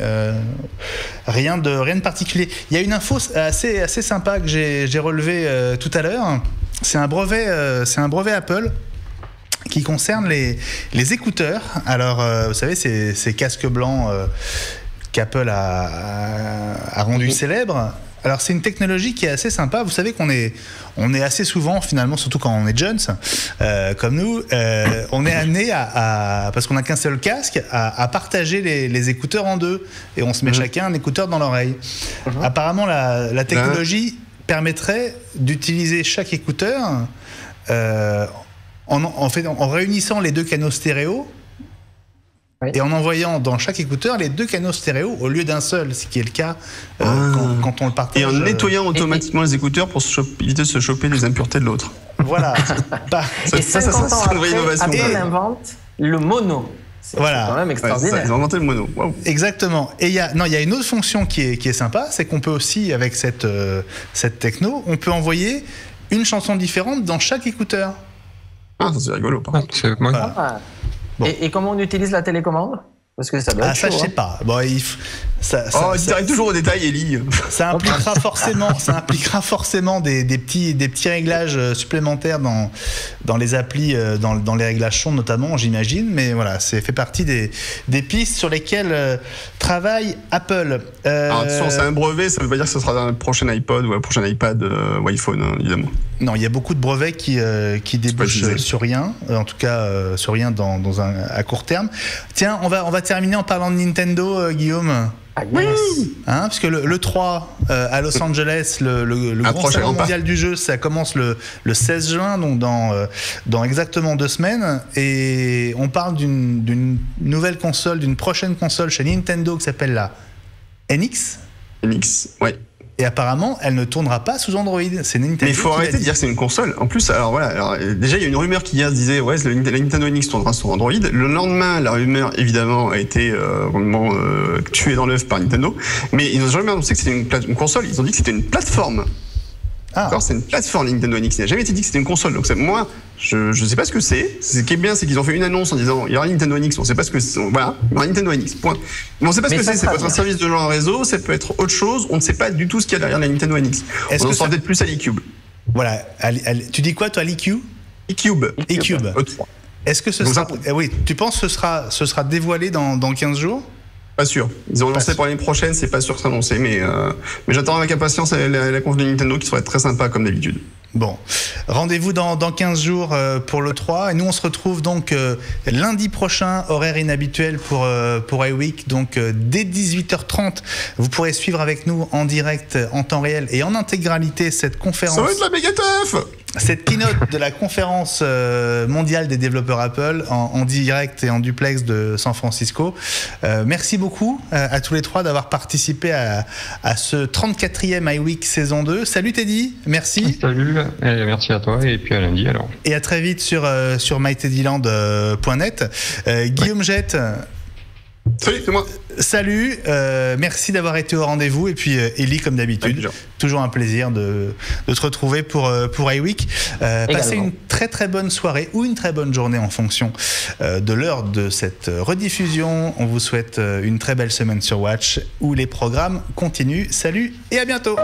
rien de particulier. Il y a une info assez sympa que j'ai relevée tout à l'heure. C'est un brevet Apple qui concerne les écouteurs. Alors, vous savez, ces casques blancs qu'Apple a rendus célèbres. Alors c'est une technologie qui est assez sympa. Vous savez qu'on est assez souvent, finalement, surtout quand on est jeunes, comme nous, on est amené parce qu'on n'a qu'un seul casque, à partager les écouteurs en deux. Et on se met chacun un écouteur dans l'oreille. Apparemment, la technologie permettrait d'utiliser chaque écouteur en réunissant les deux canaux stéréo. Oui. Et en envoyant dans chaque écouteur les deux canaux stéréo au lieu d'un seul, ce qui est le cas quand on le partage. Et en nettoyant automatiquement les écouteurs pour éviter de se choper les impuretés de l'autre. Voilà. Et 50 ans après, Apple invente le mono. C'est quand même extraordinaire. Ils ont inventé le mono. Wow. Exactement. Et il y a une autre fonction qui est sympa, c'est qu'on peut aussi, avec cette techno, on peut envoyer une chanson différente dans chaque écouteur. Ah, ça c'est rigolo. Par contre. Voilà. Bon. Et comment on utilise la télécommande ? Parce que ça doit être chaud, je sais pas. Bon, il t'arrive toujours au détail, Ellie. Ça impliquera forcément des petits réglages supplémentaires dans les applis, dans les réglages son notamment, j'imagine. Mais voilà, c'est fait partie des pistes sur lesquelles travaille Apple. Alors, attention, c'est un brevet, ça veut pas dire que ce sera dans le prochain iPod ou le prochain iPad ou iPhone, hein, évidemment. Non, il y a beaucoup de brevets qui débouchent sur rien, en tout cas sur rien à court terme. Tiens, on va terminer en parlant de Nintendo, Guillaume. Oui. Parce que le 3 à Los Angeles, le grand salon mondial du jeu, ça commence le 16 juin, donc dans exactement 2 semaines. Et on parle d'une nouvelle console, d'une prochaine console chez Nintendo qui s'appelle la NX. NX, ouais. Et apparemment, elle ne tournera pas sous Android. C'est Nintendo. Mais il faut arrêter de dire que c'est une console. En plus, alors voilà. Alors, déjà, il y a une rumeur qui hier disait la Nintendo NX tournera sur Android. Le lendemain, la rumeur, évidemment, a été vraiment tuée dans l'œuf par Nintendo. Mais ils n'ont jamais annoncé que c'était une console. Ils ont dit que c'était une plateforme. Alors, c'est une plateforme Nintendo NX. Il n'a jamais été dit que c'était une console. Donc, moi, je ne sais pas ce que c'est. Ce qui est bien, c'est qu'ils ont fait une annonce en disant il y aura Nintendo NX. On ne sait pas ce que c'est. Voilà, il y aura Nintendo NX. Point. Mais on ne sait pas ce que c'est. Ça peut être un service de jeu en réseau, ça peut être autre chose. On ne sait pas du tout ce qu'il y a derrière la Nintendo NX. On en saura peut-être plus à l'eCube. Voilà. Tu dis quoi, toi, l'eCube ? eCube. Est-ce que ce sera. Oui, tu penses que ce sera dévoilé dans 15 jours ? Pas sûr. Ils ont lancé pour l'année prochaine, c'est pas sûr que ça annoncé, mais j'attends avec impatience la conf de Nintendo qui devrait être très sympa comme d'habitude. Bon, rendez-vous dans 15 jours pour le 3 et nous on se retrouve donc lundi prochain, horaire inhabituel pour iWeek, donc dès 18h30 vous pourrez suivre avec nous en direct, en temps réel et en intégralité cette conférence. Ça va être la méga teuf. Cette keynote de la conférence mondiale des développeurs Apple en direct et en duplex de San Francisco. Merci beaucoup à tous les trois d'avoir participé à ce 34e iWeek saison 2. Salut Teddy, merci. Salut, et merci à toi et puis à lundi alors. Et à très vite sur myteddyland.net. Guillaume Jette. Salut, c'est moi. Salut, merci d'avoir été au rendez-vous. Et puis Ellie, comme d'habitude, toujours un plaisir de te retrouver pour iWeek. Passez une très très bonne soirée ou une très bonne journée en fonction de l'heure de cette rediffusion. On vous souhaite une très belle semaine sur Watch où les programmes continuent. Salut et à bientôt.